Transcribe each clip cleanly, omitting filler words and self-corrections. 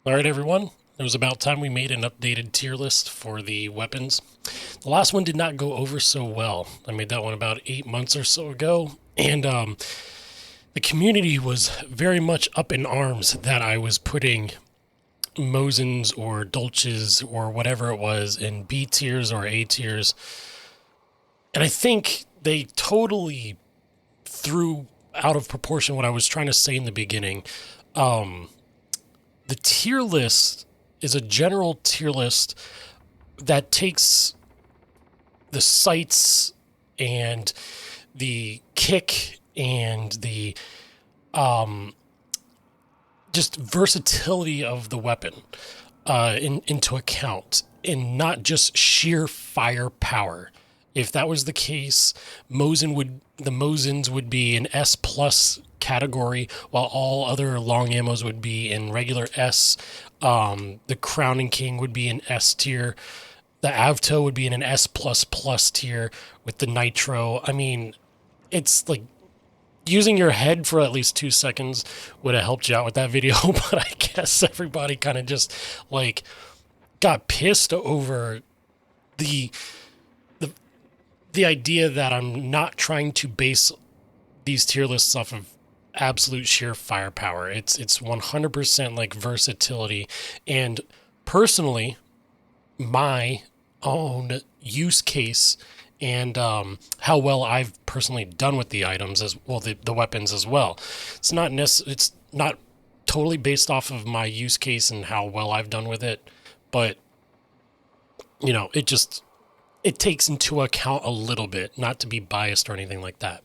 Alright everyone, it was about time we made an updated tier list for the weapons. The last one did not go over so well. I made that one about 8 months or so ago, and the community was very much up in arms that I was putting Mosins or Dolches or whatever it was in B tiers or A tiers. And I think they totally threw out of proportion what I was trying to say in the beginning. The tier list is a general tier list that takes the sights and the kick and the just versatility of the weapon into account, and not just sheer firepower. If that was the case, the Mosins would be an S plus category, while all other long ammos would be in regular S. The Crowning King would be an S tier. The Avto would be in an S plus plus tier with the Nitro. I mean, it's like using your head for at least 2 seconds would have helped you out with that video, but I guess everybody kind of just like got pissed over the idea that I'm not trying to base these tier lists off of absolute sheer firepower. It's 100% like versatility, and personally, my own use case and how well I've personally done with the items as well, the weapons as well. It's not totally based off of my use case and how well I've done with it, but you know, it takes into account a little bit, not to be biased or anything like that.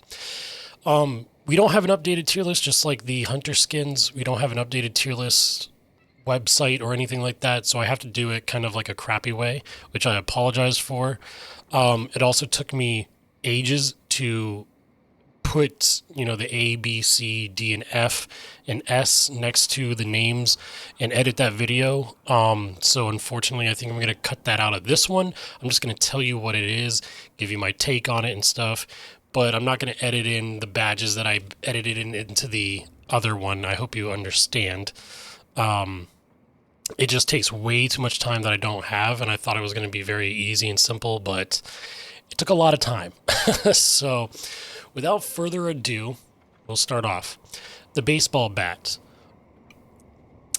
We don't have an updated tier list, just like the hunter skins. We don't have an updated tier list website or anything like that, so I have to do it kind of like a crappy way, which I apologize for. It also took me ages to put, the A, B, C, D, and F and S next to the names and edit that video. So unfortunately, I think I'm going to cut that out of this one. I'm just going to tell you what it is, give you my take on it and stuff, but I'm not going to edit in the badges that I edited into the other one. I hope you understand. It just takes way too much time that I don't have, and I thought it was going to be very easy and simple, but it took a lot of time. So without further ado, we'll start off. The baseball bat.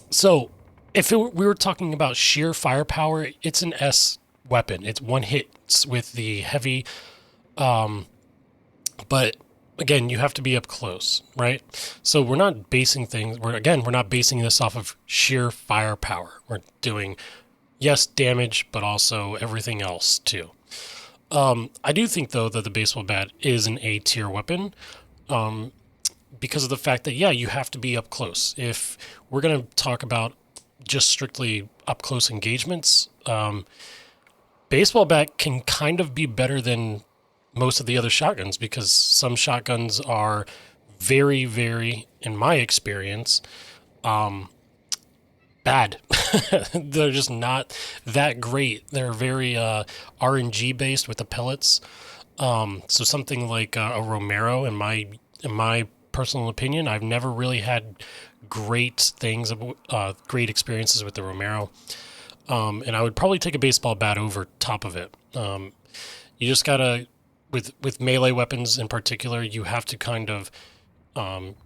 So we were talking about sheer firepower, it's an S weapon. It's one hit with the heavy, but again, you have to be up close, right? So we're not basing this off of sheer firepower. We're doing, yes, damage, but also everything else too. I do think, though, that the baseball bat is an A tier weapon, because of the fact that, you have to be up close. If we're going to talk about just strictly up close engagements, baseball bat can kind of be better than most of the other shotguns, because some shotguns are very, very, in my experience, bad. They're just not that great. They're very RNG based with the pellets. So something like a Romero, in my personal opinion, I've never really had great experiences with the Romero. And I would probably take a baseball bat over top of it. You just gotta, with melee weapons in particular, you have to kind of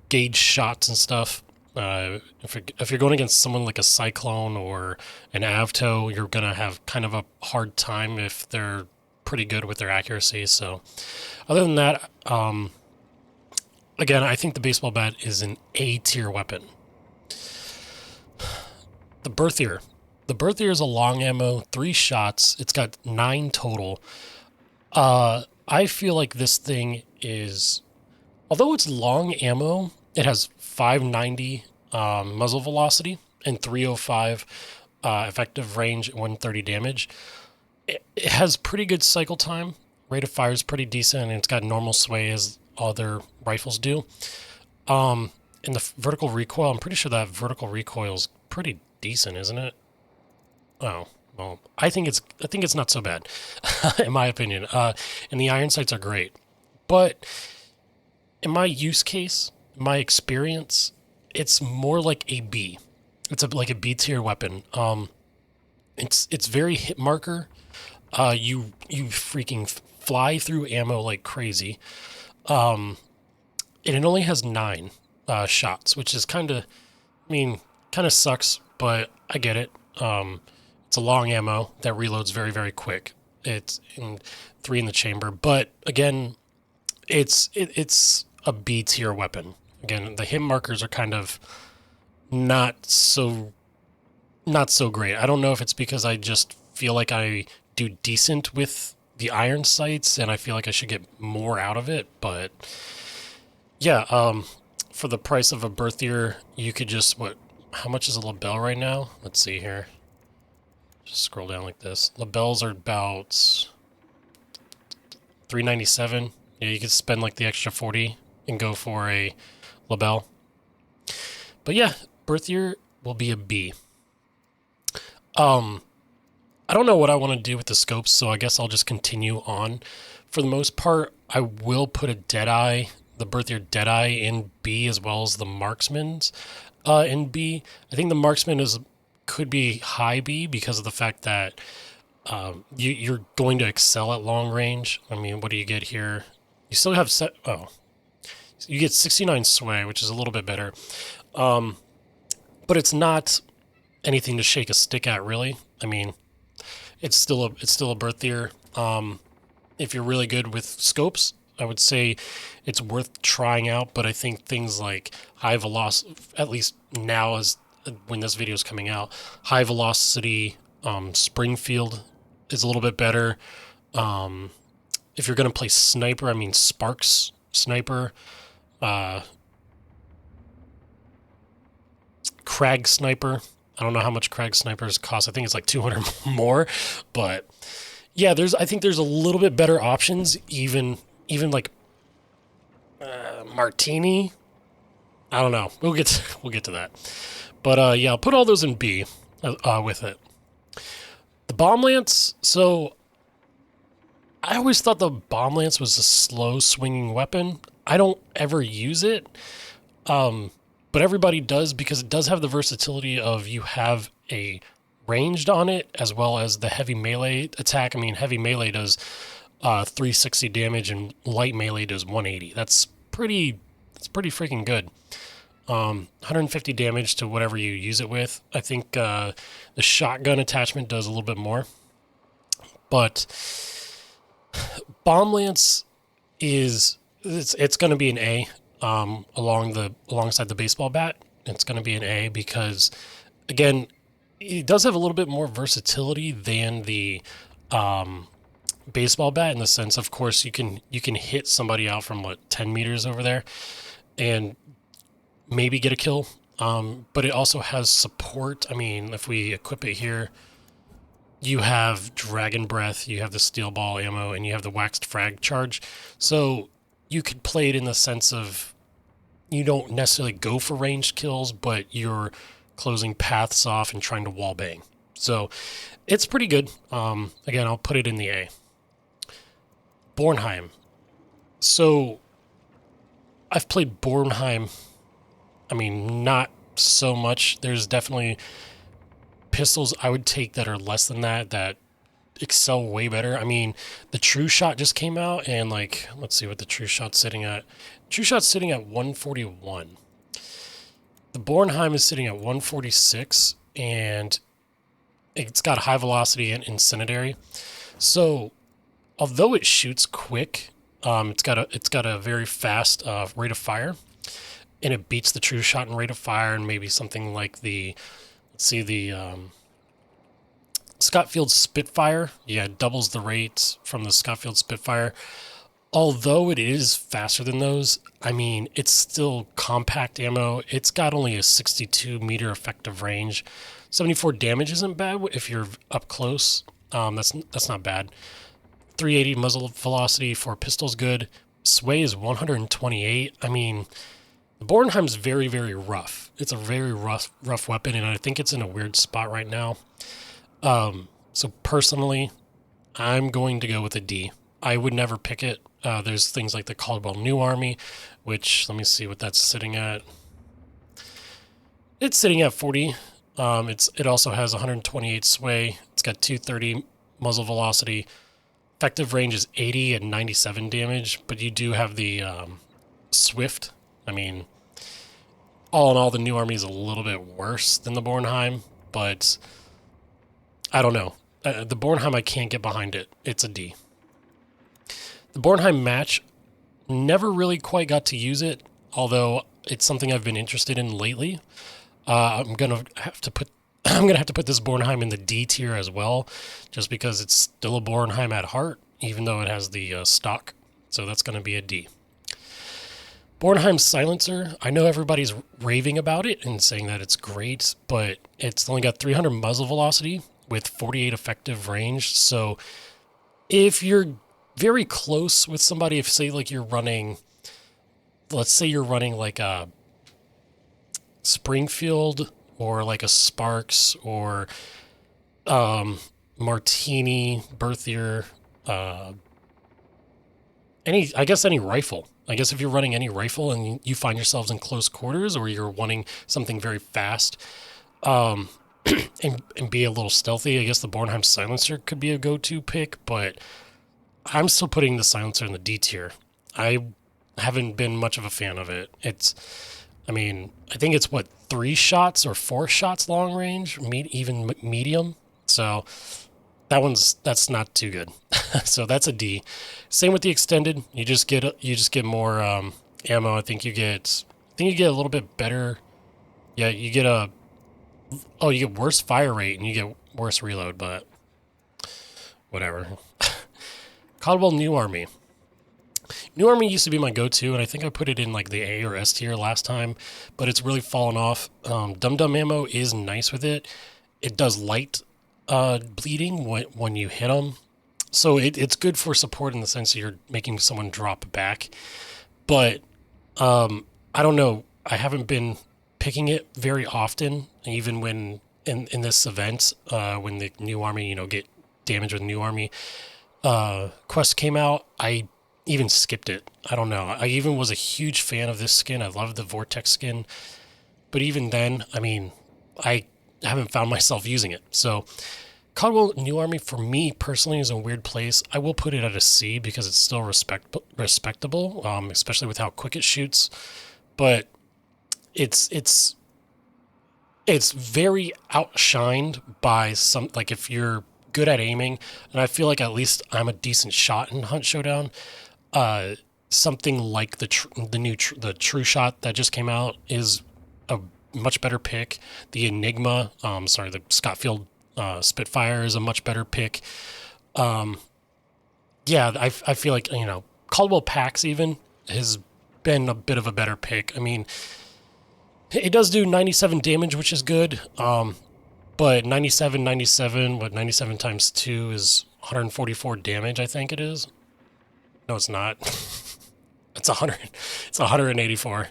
gauge shots and stuff. If you're going against someone like a Cyclone or an Avto, you're going to have kind of a hard time if they're pretty good with their accuracy. So other than that, again, I think the baseball bat is an A tier weapon. The Berthier. The Berthier is a long ammo, 3 shots. It's got 9 total. I feel like this thing is, although it's long ammo, it has 590 muzzle velocity and 305 effective range, 130 damage. It has pretty good cycle time. Rate of fire is pretty decent, and it's got normal sway as other rifles do. And the vertical recoil, I'm pretty sure that vertical recoil is pretty decent, isn't it? Oh, well, I think it's not so bad, in my opinion. And the iron sights are great, but in my use case, my experience, it's more like a B. It's like a B tier weapon. It's very hit marker. You freaking fly through ammo like crazy. And it only has 9 shots, which is kind of, kind of sucks, but I get it. It's a long ammo that reloads very, very quick. It's in 3 in the chamber, but again, it's a B tier weapon. Again, the hit markers are kind of not so great. I don't know if it's because I just feel like I do decent with the iron sights and I feel like I should get more out of it, but yeah, for the price of a Berthier, you could just how much is a Lebel right now? Let's see here. Just scroll down like this. Lebels are about $397. Yeah, you could spend like the extra 40 and go for a Lebel. But yeah, Berthier will be a B. I don't know what I want to do with the scopes, so I guess I'll just continue on. For the most part, I will put a Deadeye, the Berthier Deadeye in B, as well as the Marksman's in B. I think the Marksman could be high B because of the fact that you're going to excel at long range. I mean, what do you get here? You still have you get 69 sway, which is a little bit better. But it's not anything to shake a stick at, really. I mean, it's still a Berthier. If you're really good with scopes, I would say it's worth trying out. But I think things like high velocity, at least now as when this video is coming out, high velocity Springfield is a little bit better. If you're going to play sniper, I mean Sparks sniper, Crag sniper. I don't know how much Crag snipers cost. I think it's like 200 more, but yeah, I think there's a little bit better options. Even like Martini. I don't know. We'll get to that. But yeah, I'll put all those in B with it. The bomb lance. So I always thought the bomb lance was a slow swinging weapon. I don't ever use it. But everybody does because it does have the versatility of you have a ranged on it as well as the heavy melee attack. I mean, heavy melee does 360 damage and light melee does 180. That's pretty freaking good. 150 damage to whatever you use it with. I think the shotgun attachment does a little bit more. But bomb lance it's going to be an A. Alongside the baseball bat, it's going to be an A because, again, it does have a little bit more versatility than the baseball bat in the sense, of course, you can hit somebody out from 10 meters over there and maybe get a kill. But it also has support. I mean, if we equip it here, you have Dragon Breath, you have the Steel Ball ammo, and you have the Waxed Frag charge. So you could play it in the sense of you don't necessarily go for ranged kills, but you're closing paths off and trying to wall bang. So it's pretty good. Again, I'll put it in the A. Bornheim. So I've played Bornheim. I mean, not so much. There's definitely pistols I would take that are less than that excel way better. I mean, the True Shot just came out, and let's see what the True Shot's sitting at. True Shot's sitting at 141. The Bornheim is sitting at 146, and it's got high velocity and incendiary. So, although it shoots quick, it's got a very fast rate of fire, and it beats the True Shot in rate of fire, and maybe something like the Scotfield Spitfire. Yeah, it doubles the rate from the Scotfield Spitfire. Although it is faster than those, I mean, it's still compact ammo. It's got only a 62 meter effective range. 74 damage isn't bad if you're up close. That's not bad. 380 muzzle velocity for pistol's good. Sway is 128. I mean, the Bornheim's very, very rough. It's a very rough weapon, and I think it's in a weird spot right now. So personally, I'm going to go with a D. I would never pick it. There's things like the Bornheim and New Army, which, let me see what that's sitting at. It's sitting at 40. It also has 128 sway. It's got 230 muzzle velocity. Effective range is 80 and 97 damage, but you do have the swift. I mean, all in all, the New Army is a little bit worse than the Bornheim, but I don't know. The Bornheim, I can't get behind it. It's a D. The Bornheim match, never really quite got to use it, although it's something I've been interested in lately. I'm gonna have to put this Bornheim in the D tier as well, just because it's still a Bornheim at heart, even though it has the stock. So that's gonna be a D. Bornheim silencer, I know everybody's raving about it and saying that it's great, but it's only got 300 muzzle velocity with 48 effective range. So if you're very close with somebody, if say like you're running, let's say you're running like a Springfield or like a Sparks or Martini, Berthier, any rifle. I guess if you're running any rifle and you find yourselves in close quarters or you're wanting something very fast and be a little stealthy, I guess the Bornheim silencer could be a go-to pick, but I'm still putting the silencer in the D tier. I haven't been much of a fan of it. I think it's 3 shots or 4 shots long range, even medium. So that's not too good. So that's a D. Same with the extended. You just get more ammo. I think you get a little bit better. Yeah, you get worse fire rate and you get worse reload, but whatever. Caldwell New Army. New Army used to be my go-to, and I think I put it in like the A or S tier last time, but it's really fallen off. Dum Dum ammo is nice with it. It does light bleeding when you hit them, so it's good for support in the sense that you're making someone drop back. But I don't know. I haven't been picking it very often, even when in this event when the New Army, get damage with New Army quest came out. I even skipped it. I don't know. I even was a huge fan of this skin. I love the Vortex skin. But even then, I haven't found myself using it. So Caldwell New Army, for me personally, is a weird place. I will put it at a C because it's still respectable, especially with how quick it shoots. But it's very outshined by some, like if you're good at aiming, and I feel like at least I'm a decent shot in Hunt Showdown. Something like the True Shot that just came out is a much better pick. The Enigma, the Scotfield Spitfire is a much better pick. I feel like, Caldwell Pax even has been a bit of a better pick. It does do 97 damage, which is good. But 97 times 2 is 144 damage, I think it is. No, it's not. It's 100. It's 184.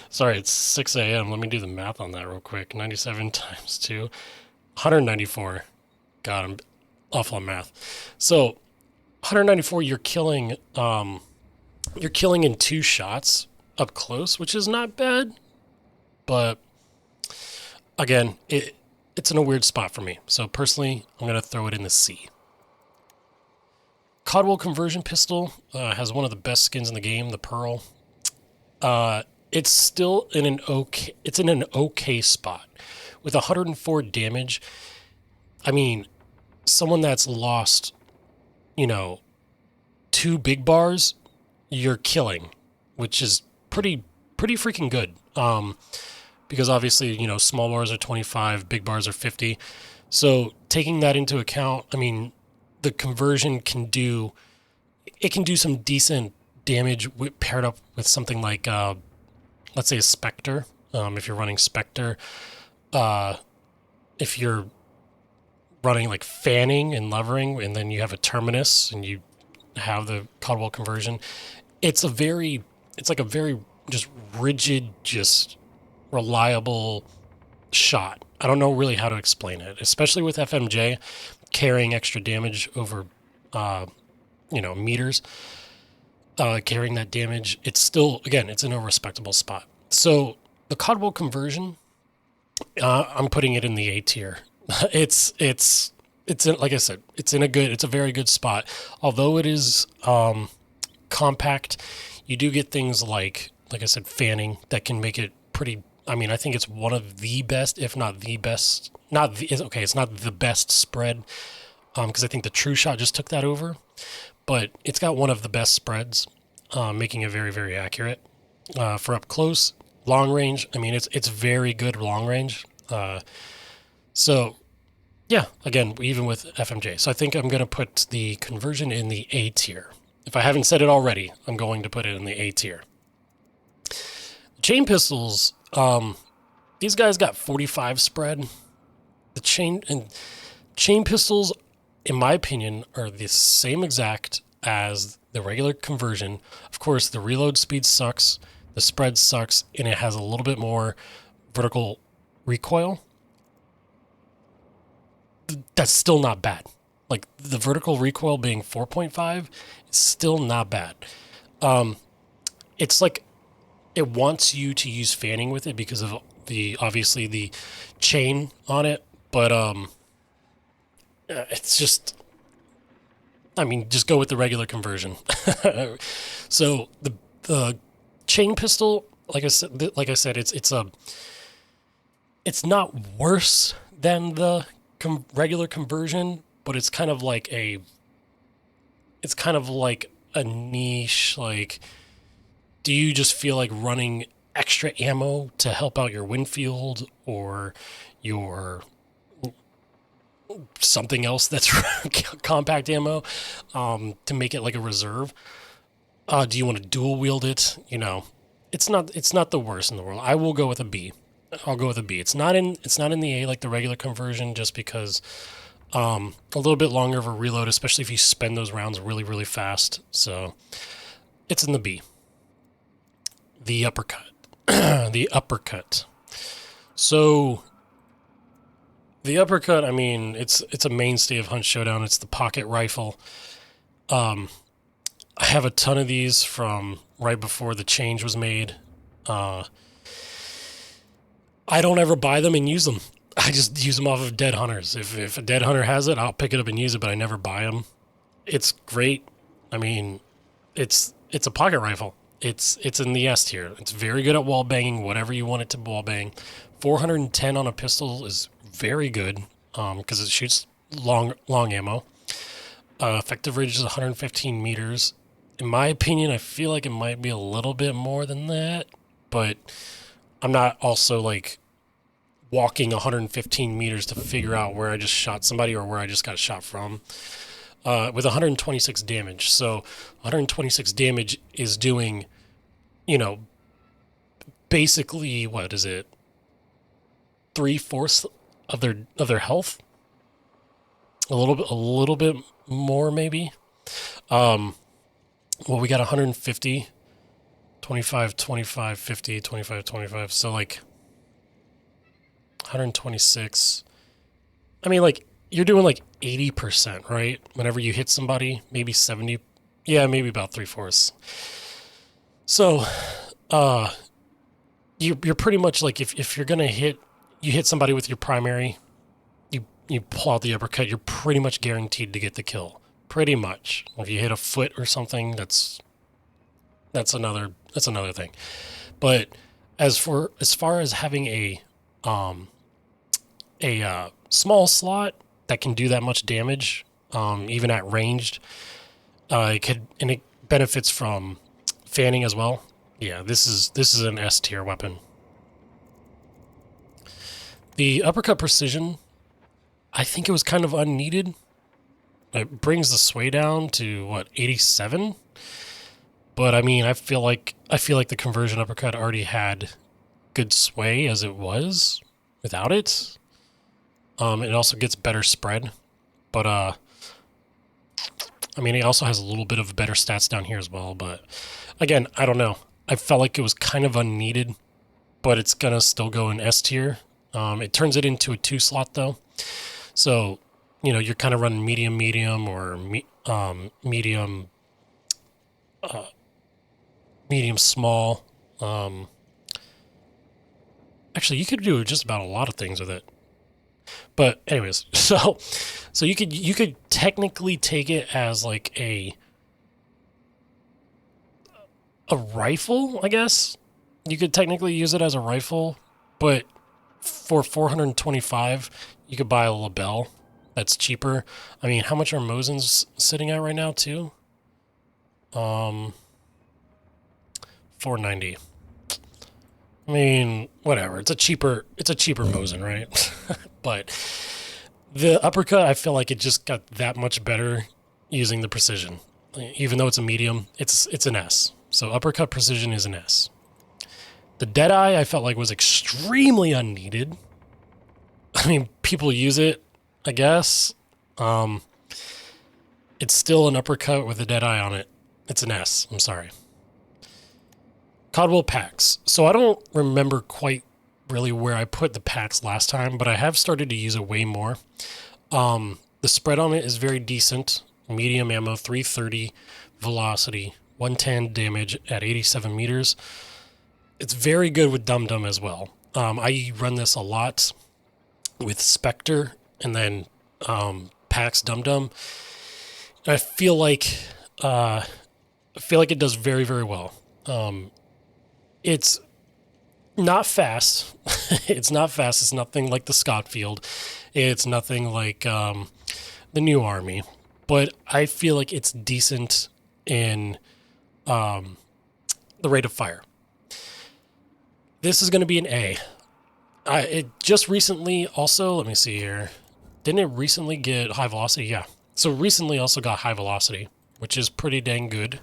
Sorry, it's 6 a.m. Let me do the math on that real quick. 97 times 2, 194. God, I'm awful at math. So 194, you're killing in 2 shots up close, which is not bad. But again, it's in a weird spot for me. So personally, I'm going to throw it in the C. Caldwell Conversion Pistol has one of the best skins in the game, the Pearl. It's still in an okay spot with 104 damage. Someone that's lost, 2 big bars, you're killing, which is pretty freaking good. Because obviously, small bars are 25, big bars are 50. So taking that into account, the conversion can do some decent damage paired up with something like, let's say a Spectre. If you're running Spectre, if you're running like fanning and levering, and then you have a Terminus and you have the Caldwell conversion, it's like a very just rigid, just reliable shot. I don't know really how to explain it, especially with FMJ carrying extra damage over, meters, carrying that damage. It's still, again, it's in a respectable spot. So The Codwell conversion, I'm putting it in the A tier. It's in, like I said, it's a very good spot. Although it is compact, you do get things like I said, fanning that can make it pretty. I mean, I think it's one of the best, if not the best. Not the okay, it's not the best spread, because I think the True Shot just took that over, but it's got one of the best spreads, making it very, very accurate for up close, long range. I mean, it's very good long range. So yeah, again, even with FMJ. So I think I'm going to put the conversion in the A tier. If I haven't said it already, I'm going to put it in the A tier. Chain pistols, these guys got 45 spread. The chain pistols, in my opinion, are the same exact as the regular conversion. Of course, the reload speed sucks, the spread sucks, and it has a little bit more vertical recoil. That's still not bad. Like, the vertical recoil being 4.5 is still not bad. It's like it wants you to use fanning with it because of obviously the chain on it, but it's just, I mean, just go with the regular conversion. So the chain pistol, like I said, it's not worse than the regular conversion, but it's kind of like a niche. Like, do you just feel like running extra ammo to help out your Winfield or your something else that's compact ammo, to make it like a reserve? Do you want to dual wield it? You know, it's not the worst in the world. I will go with a B. I'll go with a B. It's not in the A like the regular conversion, just because a little bit longer of a reload, especially if you spend those rounds really, really fast. So it's in the B. The uppercut. The uppercut. So the uppercut, I mean, it's a mainstay of Hunt Showdown. It's the pocket rifle. I have a ton of these from right before the change was made. I don't ever buy them and use them. I just use them off of dead hunters. If a dead hunter has it, I'll pick it up and use it, but I never buy them. It's great. I mean, it's a pocket rifle. It's in the S tier. It's very good at wall banging, whatever you want it to wall bang. 410 on a pistol is very good, because it shoots long ammo. Effective range is 115 meters. In my opinion, I feel like it might be a little bit more than that, but I'm not also like walking 115 meters to figure out where I just shot somebody or where I just got shot from. With 126 damage. So 126 damage is doing, basically, what is it? 3/4 of their health. A little bit more maybe. Well, we got 150, 25, 25, 50, 25, 25. So like 126. I mean, like, you're doing like 80%, right? Whenever you hit somebody, maybe 70. Yeah, maybe about 3/4. So, you're pretty much like, if you're gonna hit somebody with your primary, you pull out the uppercut, you're pretty much guaranteed to get the kill. Pretty much. If you hit a foot or something, that's another thing. But as far as having a small slot that can do that much damage, even at ranged, it benefits from fanning as well. Yeah, this is an S tier weapon. The uppercut precision, I think it was kind of unneeded. It brings the sway down to what, 87? But I mean, I feel like the conversion uppercut already had good sway as it was without it. It also gets better spread, but I mean, it also has a little bit of better stats down here as well. But again, I don't know. I felt like it was kind of unneeded, but it's gonna still go in S tier. It turns it into a 2-slot though, so you're kind of running medium or medium small. Actually, you could do just about a lot of things with it. But anyways, so you could technically take it as like a rifle, I guess. You could technically use it as a rifle, but for 425, you could buy a Lebel. That's cheaper. I mean, how much are Mosin's sitting at right now too? 490. I mean, whatever. It's a cheaper Mosin, right? But the Uppercut, I feel like it just got that much better using the precision. Even though it's a medium, it's an S. So Uppercut precision is an S. The Deadeye, I felt like was extremely unneeded. I mean, people use it, I guess. It's still an Uppercut with a Deadeye on it. It's an S. I'm sorry. Codwell Pax. So I don't remember quite really where I put the Pax last time, but I have started to use it way more. The spread on it is very decent. Medium ammo, 330 velocity, 110 damage at 87 meters. It's very good with Dum Dum as well. I run this a lot with Spectre and then Pax Dum Dum. I feel like it does very, very well. It's not fast. It's not fast. It's nothing like the Scotfield. It's nothing like the New Army. But I feel like it's decent in the rate of fire. This is going to be an A. It just recently also, let me see here. Didn't it recently get high velocity? Yeah. So recently also got high velocity, which is pretty dang good.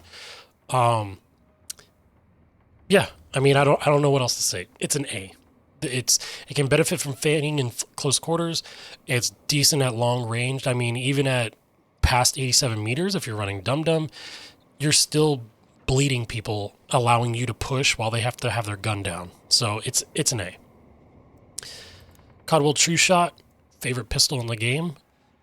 Yeah. I mean, I don't know what else to say. It's an A. It can benefit from fanning in close quarters. It's decent at long range. I mean, even at past 87 meters, if you're running Dum Dum, you're still bleeding people, allowing you to push while they have to have their gun down. So it's an A. Codwell True Shot, favorite pistol in the game.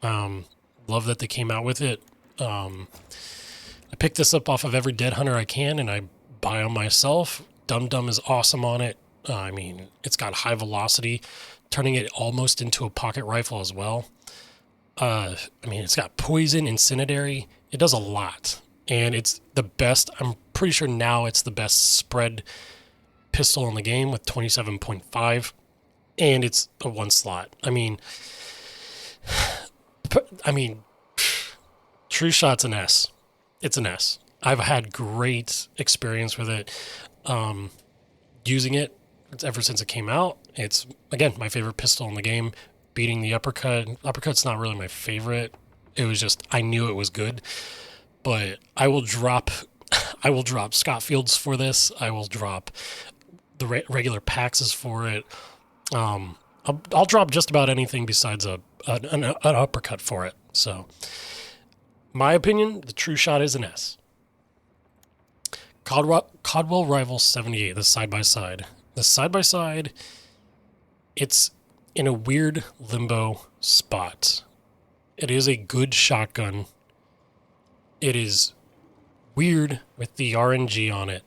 Love that they came out with it. I picked this up off of every dead hunter I can, and I buy them myself. Dum Dum is awesome on it. I mean, it's got high velocity, turning it almost into a pocket rifle as well. I mean, it's got poison, incendiary. It does a lot. And it's the best. I'm pretty sure now it's the best spread pistol in the game with 27.5. And it's a one slot. I mean, True Shot's an S. It's an S. I've had great experience with it. Using it ever since it came out. It's, again, my favorite pistol in the game. Beating the Uppercut. Uppercut's not really my favorite. It was just, I knew it was good. But I will drop Scotfields for this. I will drop the regular Paxes for it. I'll drop just about anything besides an Uppercut for it. So, my opinion, the True Shot is an S. Codwell Rival 78, the side-by-side. The side-by-side, it's in a weird limbo spot. It is a good shotgun. It is weird with the RNG on it.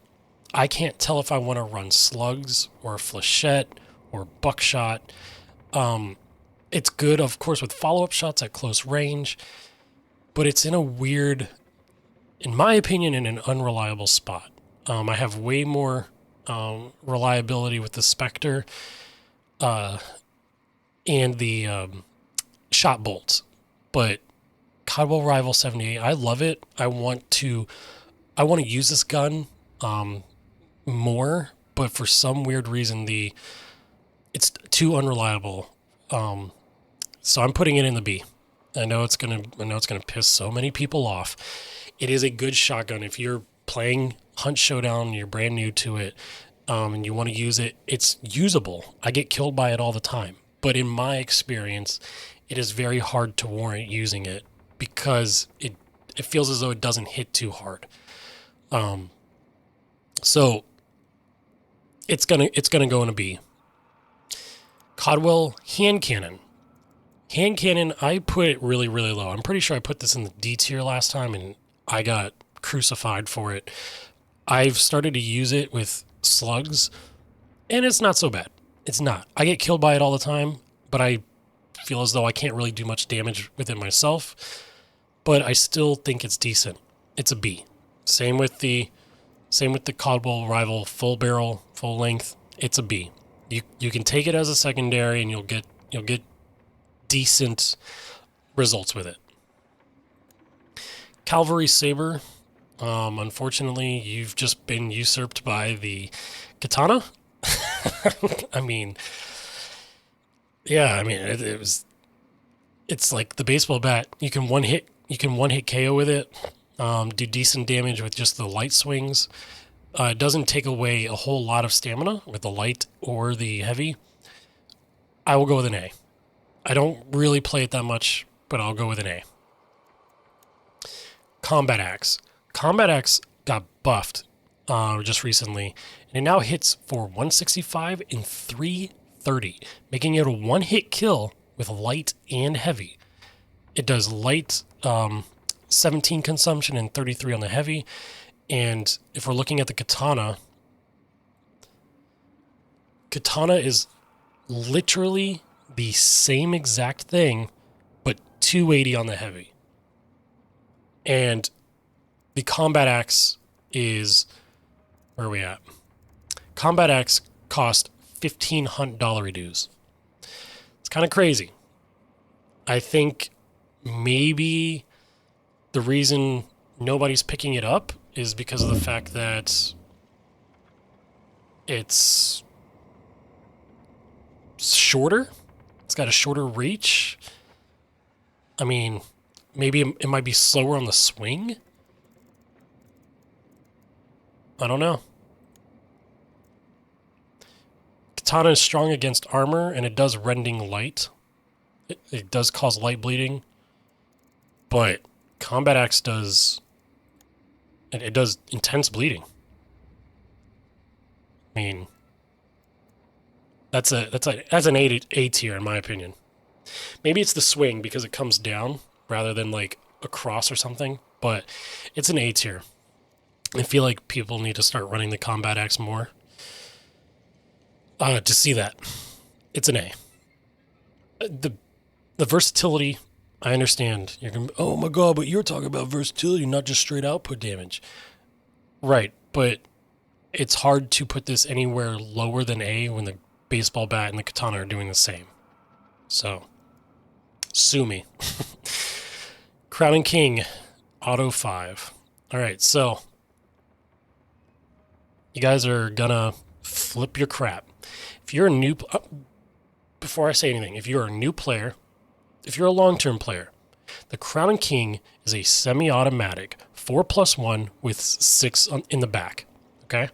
I can't tell if I want to run slugs or flechette or buckshot. It's good, of course, with follow-up shots at close range, but it's in a weird, in my opinion, in an unreliable spot. I have way more reliability with the Spectre and the shot bolts, but Codwell Rival 78, I love it. I want to use this gun more, but for some weird reason it's too unreliable. So I'm putting it in the B. I know it's gonna piss so many people off. It is a good shotgun. If you're playing Hunt Showdown, you're brand new to it, and you want to use it, it's usable. I get killed by it all the time. But in my experience, it is very hard to warrant using it because it feels as though it doesn't hit too hard. So it's gonna go in a B. Codwell hand cannon. Hand cannon, I put it really, really low. I'm pretty sure I put this in the D tier last time, and I got crucified for it. I've started to use it with slugs, and it's not so bad. It's not. I get killed by it all the time, but I feel as though I can't really do much damage with it myself. But I still think it's decent. It's a B. Same with the Caldwell Rival full barrel, full length. It's a B. You can take it as a secondary and you'll get decent results with it. Cavalry Saber. Unfortunately, you've just been usurped by the katana. I mean, yeah, I mean, it's like the baseball bat. You can one hit KO with it. Do decent damage with just the light swings. It doesn't take away a whole lot of stamina with the light or the heavy. I will go with an A. I don't really play it that much, but I'll go with an A. Combat Axe. Combat Axe got buffed just recently, and it now hits for 165 and 330, making it a one-hit kill with light and heavy. It does light 17 consumption and 33 on the heavy, and if we're looking at the katana is literally the same exact thing, but 280 on the heavy. And the Combat Axe is, where are we at? Combat Axe cost 15 hunt dollar dues. It's kind of crazy. I think maybe the reason nobody's picking it up is because of the fact that it's shorter. It's got a shorter reach. I mean, maybe it might be slower on the swing. I don't know. Katana is strong against armor, and it does rending light. It does cause light bleeding. But Combat Axe does... It does intense bleeding. I mean, that's an A tier in my opinion. Maybe it's the swing because it comes down rather than like across or something, but it's an A tier. I feel like people need to start running the Combat Axe more to see that. It's an A. The versatility, I understand. You're gonna, oh my god, but you're talking about versatility, not just straight output damage. Right, but it's hard to put this anywhere lower than A when the baseball bat and the katana are doing the same. So, sue me. Crown and King, Auto 5. Alright, so you guys are gonna flip your crap. If you're a new... before I say anything, if you're a new player, if you're a long-term player, the Crown and King is a semi-automatic 4+1 with 6 in the back, okay?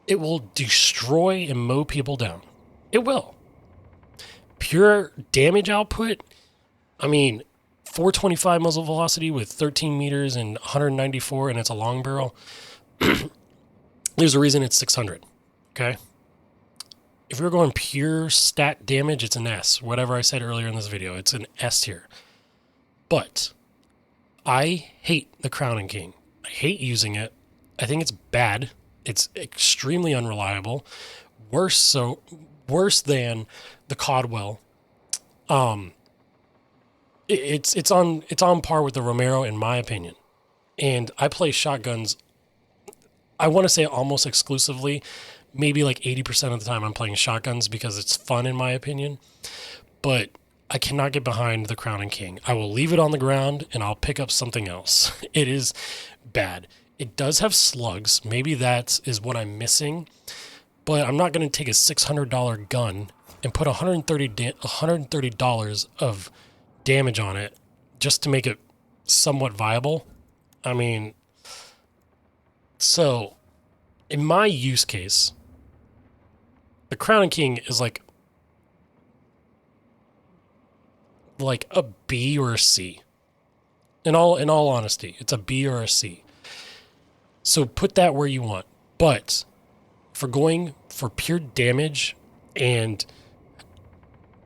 It will destroy and mow people down. It will. Pure damage output, I mean, 425 muzzle velocity with 13 meters and 194, and it's a long barrel. There's a reason it's 600, okay? If we're going pure stat damage, it's an S. Whatever I said earlier in this video, it's an S tier. But I hate the Crown and King. I hate using it. I think it's bad. It's extremely unreliable. Worse than the Caldwell. It's on par with the Romero in my opinion. And I play shotguns, I want to say almost exclusively. Maybe like 80% of the time I'm playing shotguns because it's fun in my opinion. But I cannot get behind the Crown and King. I will leave it on the ground and I'll pick up something else. It is bad. It does have slugs. Maybe that is what I'm missing. But I'm not going to take a $600 gun and put $130 of damage on it just to make it somewhat viable. I mean, so in my use case, the Crown and King is like a B or a C. In all honesty, it's a B or a C. So put that where you want. But for going for pure damage and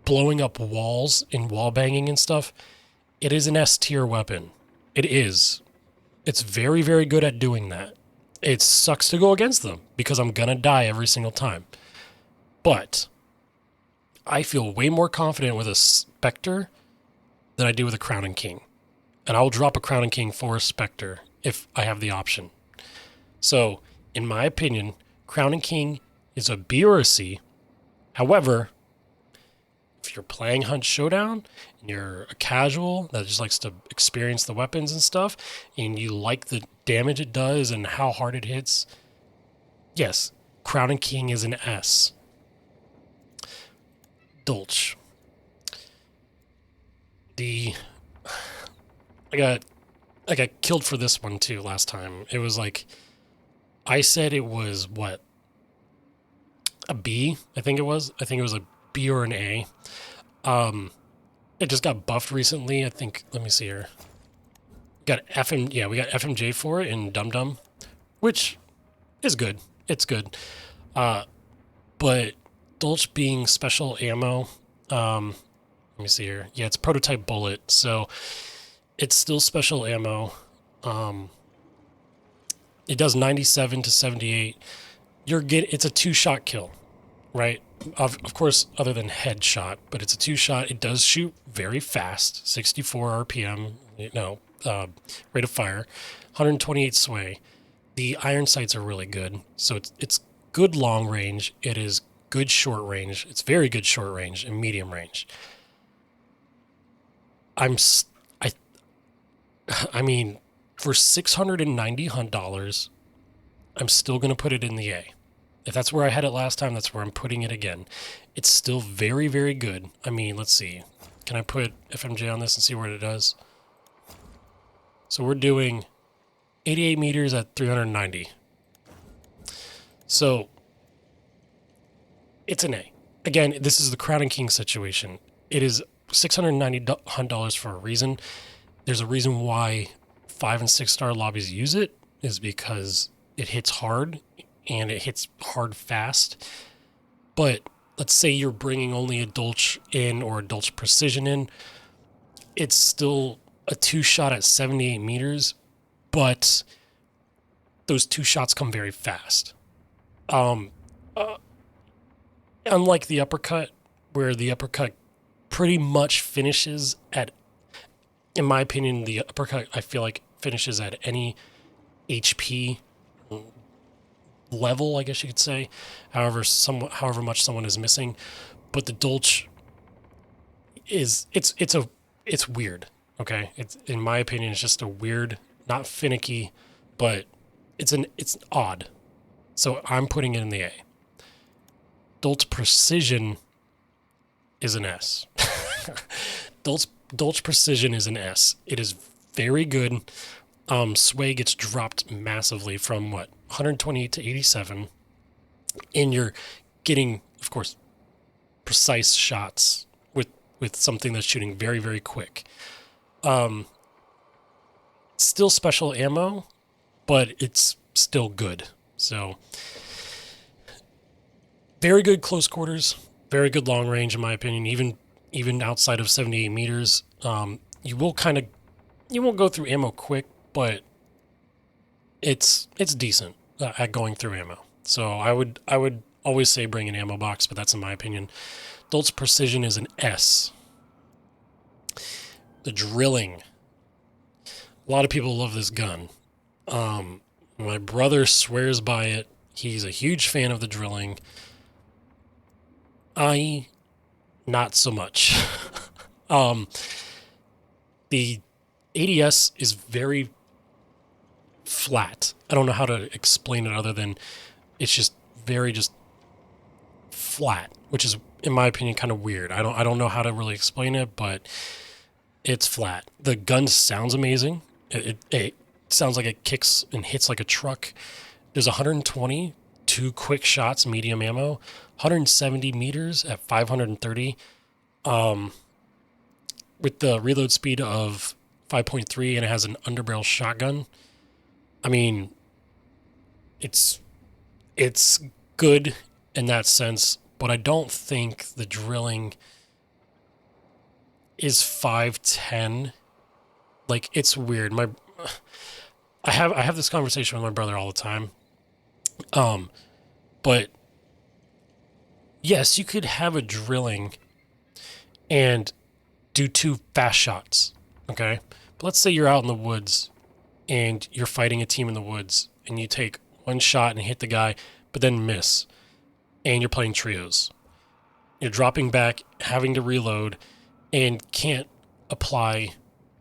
blowing up walls and wall banging and stuff, it is an S tier weapon. It is. It's very, very good at doing that. It sucks to go against them because I'm gonna die every single time. But I feel way more confident with a Spectre than I do with a Crown and King. And I'll drop a Crown and King for a Spectre if I have the option. So, in my opinion, Crown and King is a B or a C. However, if you're playing Hunt Showdown and you're a casual that just likes to experience the weapons and stuff, and you like the damage it does and how hard it hits, yes, Crown and King is an S. Dolch. I got killed for this one too last time. It was like, I said it was what? A B, I think it was. I think it was a B or an A. It just got buffed recently. I think, let me see here. We got FMJ for it in Dum Dum, which is good. It's good. But Dolch being special ammo, let me see here. Yeah, it's prototype bullet, so it's still special ammo. It does 97 to 78. It's a 2-shot kill, right? Of course, other than headshot, but it's a 2-shot. It does shoot very fast, 64 RPM, rate of fire, 128 sway. The iron sights are really good, so it's good long range. It is good short range. It's very good short range and medium range. I mean, for $690 hunt dollars, I'm still going to put it in the A. If that's where I had it last time, that's where I'm putting it again. It's still very, very good. I mean, let's see. Can I put FMJ on this and see what it does? So we're doing 88 meters at 390. So it's an A. Again, this is the Crown and King situation. It is $690 hunt dollars for a reason. There's a reason why 5 and 6-star lobbies use it, is because it hits hard and it hits hard fast. But let's say you're bringing only a Dolch in or a Dolch Precision in, it's still a 2-shot at 78 meters, but those 2 shots come very fast. Unlike the Uppercut, where the Uppercut pretty much finishes at, in my opinion, the Uppercut, I feel like, finishes at any HP level, I guess you could say, however much someone is missing. But the Dolch is, it's weird, okay? It's, in my opinion, it's just a weird, not finicky, but it's odd. So I'm putting it in the A. Dolch Precision is an S. Dolch Precision is an S. It is very good. Sway gets dropped massively from 128 to 87. And you're getting, of course, precise shots with something that's shooting very, very quick. Still special ammo, but it's still good. So very good close quarters, very good long range, in my opinion. Even outside of 78 meters, you won't go through ammo quick, but it's decent at going through ammo. So I would always say bring an ammo box, but that's in my opinion. Dolch Precision is an S. The drilling. A lot of people love this gun. My brother swears by it. He's a huge fan of the drilling. I, not so much. The ADS is very flat. I don't know how to explain it other than it's just very flat, which is, in my opinion, kind of weird. I don't know how to really explain it, but it's flat. The gun sounds amazing. It sounds like it kicks and hits like a truck. There's 120, 2 quick shots, medium ammo, 170 meters at 530, with the reload speed of 5.3, and it has an underbarrel shotgun. I mean, it's good in that sense, but I don't think the drilling is 510. Like, it's weird. I have this conversation with my brother all the time. But yes, you could have a drilling and do 2 fast shots, okay? But let's say you're out in the woods and you're fighting a team in the woods and you take 1 shot and hit the guy, but then miss, and you're playing trios. You're dropping back, having to reload, and can't apply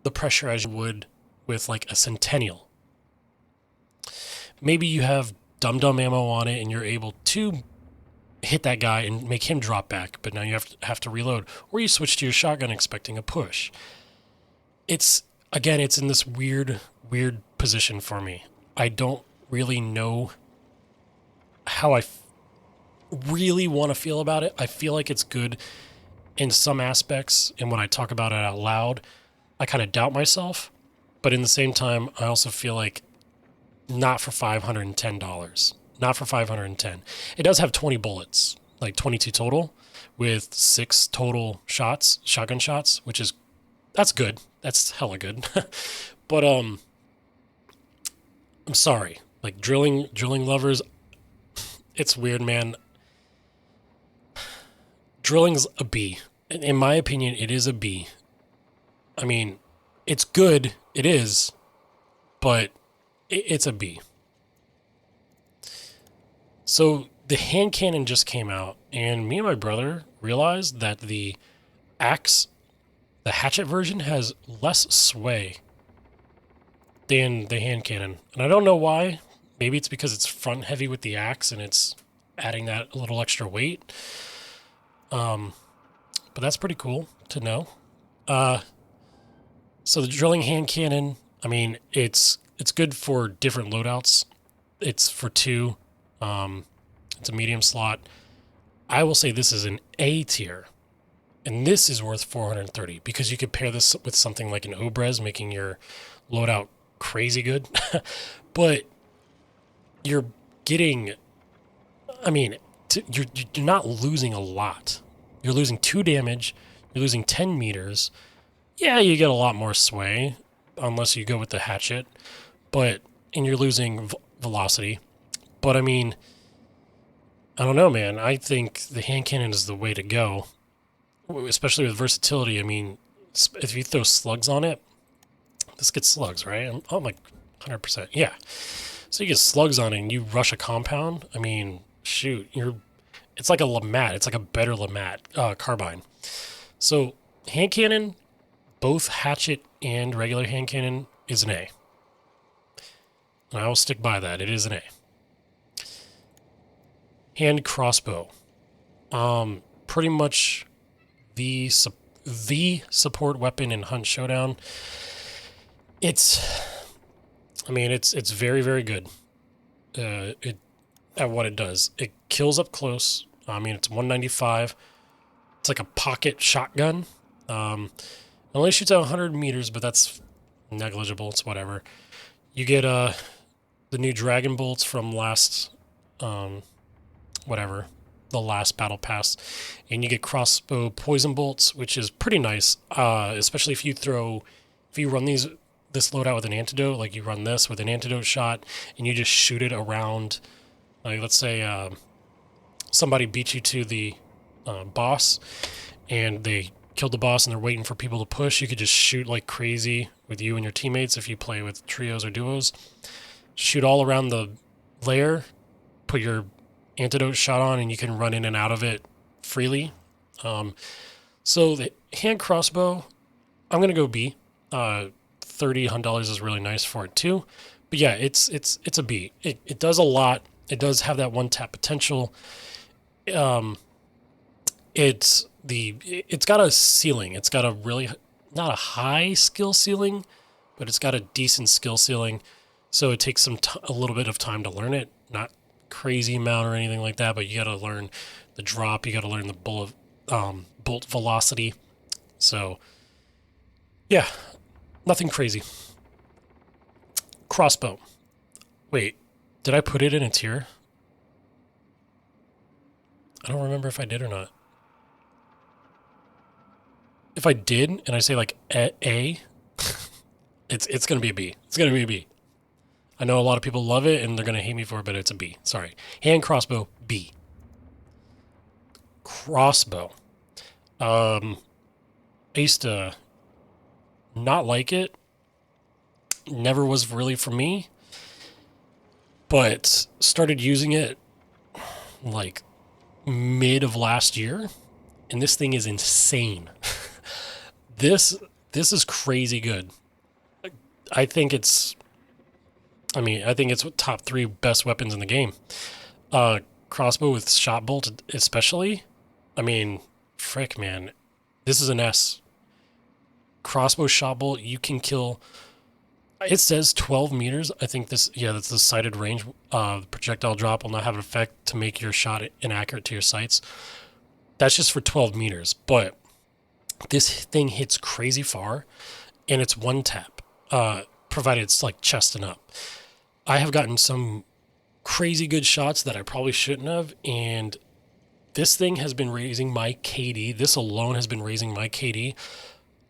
the pressure as you would with like a Centennial. Maybe you have dum-dum ammo on it and you're able to hit that guy and make him drop back, but now you have to reload. Or you switch to your shotgun expecting a push. It's in this weird position for me. I don't really know how I really want to feel about it. I feel like it's good in some aspects, and when I talk about it out loud, I kind of doubt myself. But in the same time, I also feel like not for $510. Not for $510. It does have 20 bullets, like 22 total, with 6 total shots, shotgun shots, that's good. That's hella good. But I'm sorry, like drilling lovers, it's weird, man. Drilling's a B. In my opinion, it is a B. I mean, it's good, it is, but it's a B. So the hand cannon just came out, and me and my brother realized that the axe, the hatchet version, has less sway than the hand cannon. And I don't know why. Maybe it's because it's front heavy with the axe and it's adding that little extra weight. But that's pretty cool to know. So the drilling hand cannon, I mean, it's good for different loadouts. It's for 2. It's a medium slot. I will say this is an A tier. And this is worth $430 because you could pair this with something like an Obrez, making your loadout crazy good. But you're getting, I mean, you're not losing a lot. You're losing 2 damage. You're losing 10 meters. Yeah, you get a lot more sway unless you go with the hatchet. And you're losing velocity. But I mean, I don't know, man. I think the hand cannon is the way to go, especially with versatility. I mean, if you throw slugs on it, this gets slugs, right? I'm like 100%. Yeah. So you get slugs on it and you rush a compound. I mean, shoot, it's like a Lemat. It's like a better Lemat carbine. So hand cannon, both hatchet and regular hand cannon, is an A. And I will stick by that. It is an A. Hand crossbow, pretty much the support weapon in Hunt Showdown. It's very, very good. At what it does. It kills up close. I mean, it's 195. It's like a pocket shotgun. It only shoots at 100 meters, but that's negligible. It's whatever. You get the new dragon bolts from the last battle pass, and you get crossbow poison bolts, which is pretty nice, especially if you run this loadout with an antidote, like you run this with an antidote shot and you just shoot it around, like let's say somebody beat you to the boss and they killed the boss and they're waiting for people to push. You could just shoot like crazy with you and your teammates if you play with trios or duos. Shoot all around the lair, put your antidote shot on, and you can run in and out of it freely. So the hand crossbow, I'm gonna go B. $30 is really nice for it too. But yeah, it's a B. It does a lot. It does have that one tap potential. It's got a ceiling. It's got a really, not a high skill ceiling, but it's got a decent skill ceiling. So it takes a little bit of time to learn it. Not crazy amount or anything like that, but you got to learn the drop. You got to learn the bolt velocity. So yeah, nothing crazy. Crossbow. Wait, did I put it in a tier? I don't remember if I did or not. If I did, and I say like A, it's going to be a B. It's going to be a B. I know a lot of people love it, and they're going to hate me for it, but it's a B. Sorry. Hand crossbow, B. Crossbow. I used to not like it. Never was really for me. But started using it like mid of last year. And this thing is insane. This is crazy good. I think it's top 3 best weapons in the game. Crossbow with shot bolt especially. I mean, frick, man. This is an S. Crossbow shot bolt, you can kill... It says 12 meters. I think that's the sighted range. The projectile drop will not have an effect to make your shot inaccurate to your sights. That's just for 12 meters. But this thing hits crazy far, and it's one tap, provided it's like chest and up. I have gotten some crazy good shots that I probably shouldn't have, and this thing has been raising my KD. This alone has been raising my KD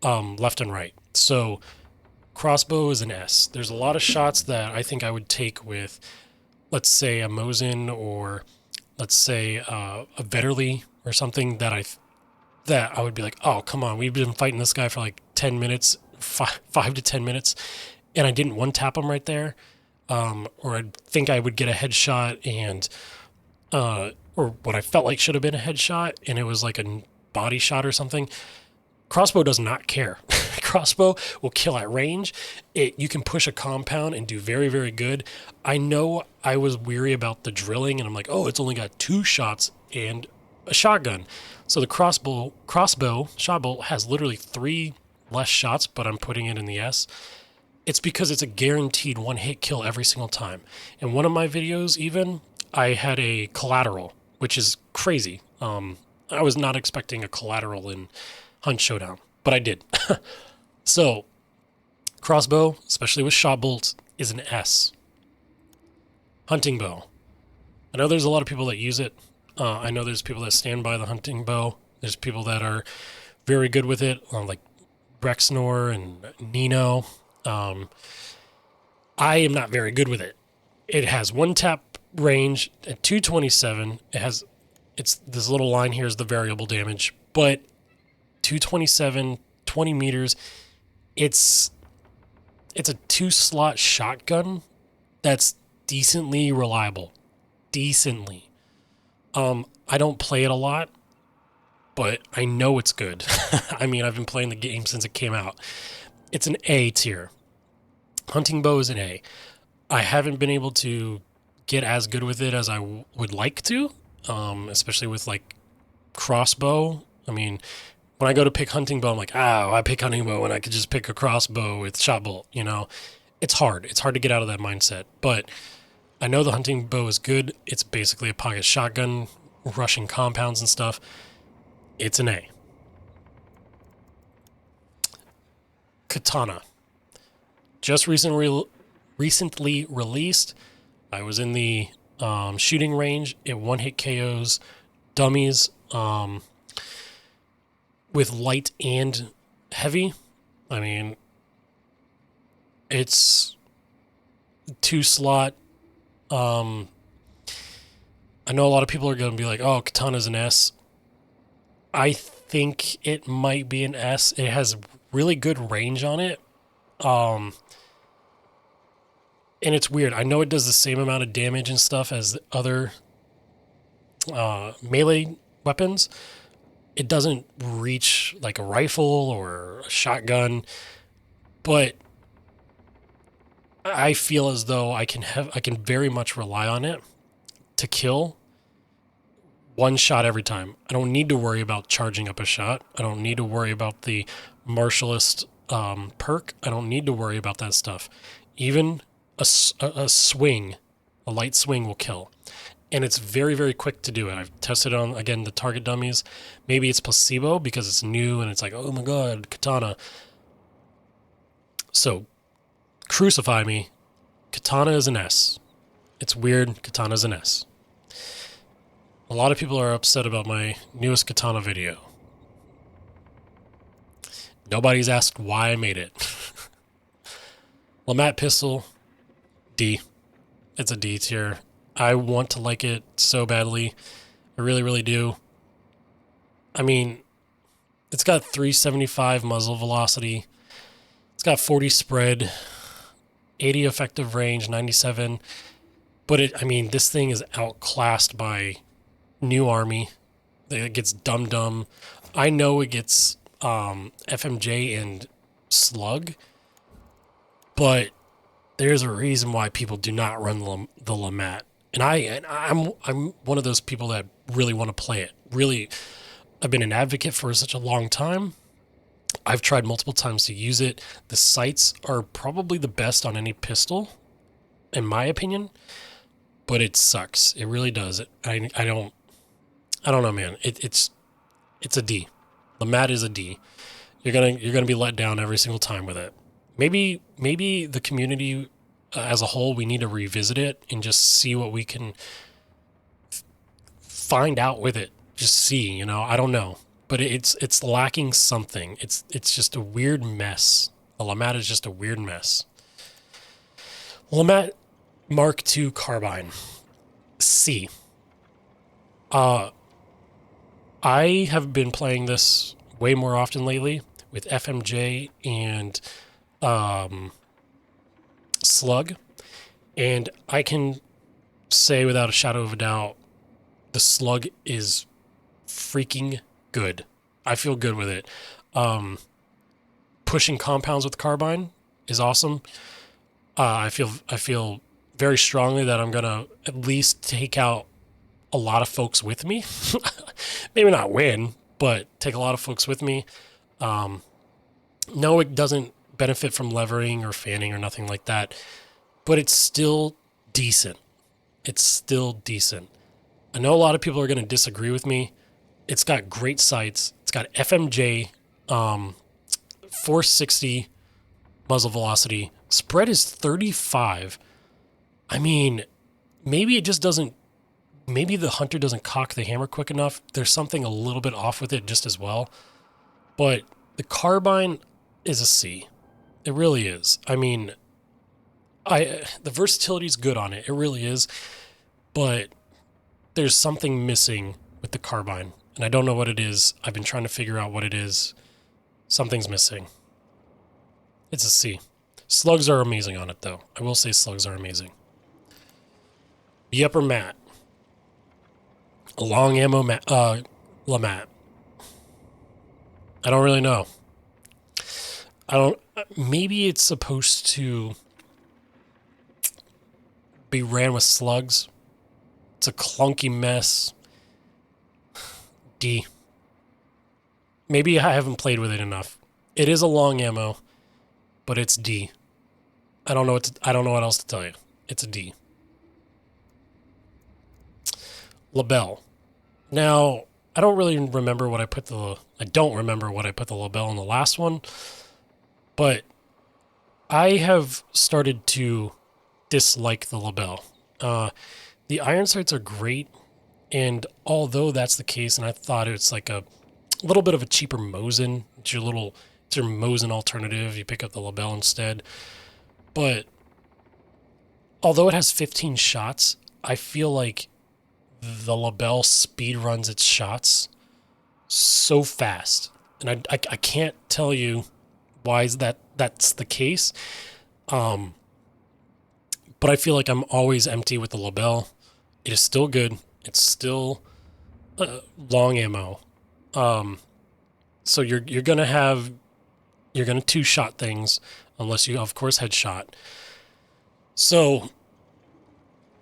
left and right. So crossbow is an S. There's a lot of shots that I think I would take with, let's say, a Mosin, or let's say a Vetterli or something that I would be like, oh, come on, we've been fighting this guy for like 10 minutes, 5 to 10 minutes, and I didn't one-tap him right there. Or I'd think I would get a headshot and, or what I felt like should have been a headshot, and it was like a body shot or something. Crossbow does not care. Crossbow will kill at range. You can push a compound and do very, very good. I know I was weary about the drilling, and I'm like, oh, it's only got 2 shots and a shotgun. So the crossbow shot bolt has literally 3 less shots, but I'm putting it in the S. It's because it's a guaranteed 1-hit kill every single time. In one of my videos, even, I had a collateral, which is crazy. I was not expecting a collateral in Hunt Showdown, but I did. So, crossbow, especially with shot bolts, is an S. Hunting bow. I know there's a lot of people that use it. I know there's people that stand by the hunting bow. There's people that are very good with it, like Brexnor and Nino. I am not very good with it. It has 1-tap range at 227. It's this little line here is the variable damage, but 227, 20 meters. It's a 2-slot shotgun that's decently reliable. Decently. I don't play it a lot, but I know it's good. I mean, I've been playing the game since it came out. It's an A tier. Hunting bow is an A. I haven't been able to get as good with it as I would like to, especially with like crossbow. I mean, when I go to pick hunting bow, I'm like, I pick hunting bow when I could just pick a crossbow with shot bolt, you know? It's hard. It's hard to get out of that mindset. But I know the hunting bow is good. It's basically a pocket shotgun, rushing compounds and stuff. It's an A. Katana. Just recently released. I was in the shooting range. It 1-hit KOs dummies with light and heavy. I mean, it's 2-slot. I know a lot of people are going to be like, oh, katana's an S. I think it might be an S. It has really good range on it. And it's weird. I know it does the same amount of damage and stuff as the other melee weapons. It doesn't reach like a rifle or a shotgun, but I feel as though I can very much rely on it to kill one shot every time. I don't need to worry about charging up a shot. I don't need to worry about the martialist perk. I don't need to worry about that stuff. Even a swing, a light swing will kill. And it's very, very quick to do it. I've tested on, again, the target dummies. Maybe it's placebo because it's new and it's like, oh my god, katana. So, crucify me. Katana is an S. It's weird. Katana's an S. A lot of people are upset about my newest katana video. Nobody's asked why I made it. Lemat pistol, D. It's a D tier. I want to like it so badly. I really, really do. I mean, it's got 375 muzzle velocity. It's got 40 spread, 80 effective range, 97. But this thing is outclassed by New Army. It gets dum-dum. I know it gets FMJ and slug, but there's a reason why people do not run the Lemat. And I'm one of those people that really want to play it. Really, I've been an advocate for such a long time. I've tried multiple times to use it. The sights are probably the best on any pistol, in my opinion. But it sucks. It really does. I don't know, man. It's a D. Lemat is a D. You're gonna be let down every single time with it. Maybe the community as a whole, we need to revisit it and just see what we can find out with it. Just see, I don't know, but it's lacking something. It's just a weird mess. The Lemat is just a weird mess. Lemat Mark II carbine, C. I have been playing this way more often lately with FMJ and slug, and I can say without a shadow of a doubt, the slug is freaking good. I feel good with it. Pushing compounds with carbine is awesome. I feel very strongly that I'm gonna at least take out a lot of folks with me. Maybe not win, but take a lot of folks with me. No, it doesn't benefit from levering or fanning or nothing like that, but it's still decent. It's still decent. I know a lot of people are going to disagree with me. It's got great sights. It's got FMJ, 460 muzzle velocity. Spread is 35. I mean, maybe it just doesn't, maybe the hunter doesn't cock the hammer quick enough. There's something a little bit off with it just as well. But the carbine is a C. It really is. I mean, the versatility is good on it. It really is. But there's something missing with the carbine, and I don't know what it is. I've been trying to figure out what it is. Something's missing. It's a C. Slugs are amazing on it, though. I will say slugs are amazing. The upper mat. A long ammo Lemat. I don't really know. Maybe it's supposed to be ran with slugs. It's a clunky mess. D. Maybe I haven't played with it enough. It is a long ammo, but it's D. I don't know what else to tell you. It's a D. Lebel. Now, I don't remember what I put the Lebel in the last one, but I have started to dislike the Lebel. The iron sights are great, and although that's the case, and I thought it's like a little bit of a cheaper Mosin, it's your Mosin alternative. You pick up the Lebel instead. But although it has 15 shots, I feel like the Lebel speed runs its shots so fast, and I can't tell you why that's the case. But I feel like I'm always empty with the Lebel. It is still good. It's still long ammo. So you're gonna two-shot things unless you, of course, headshot. So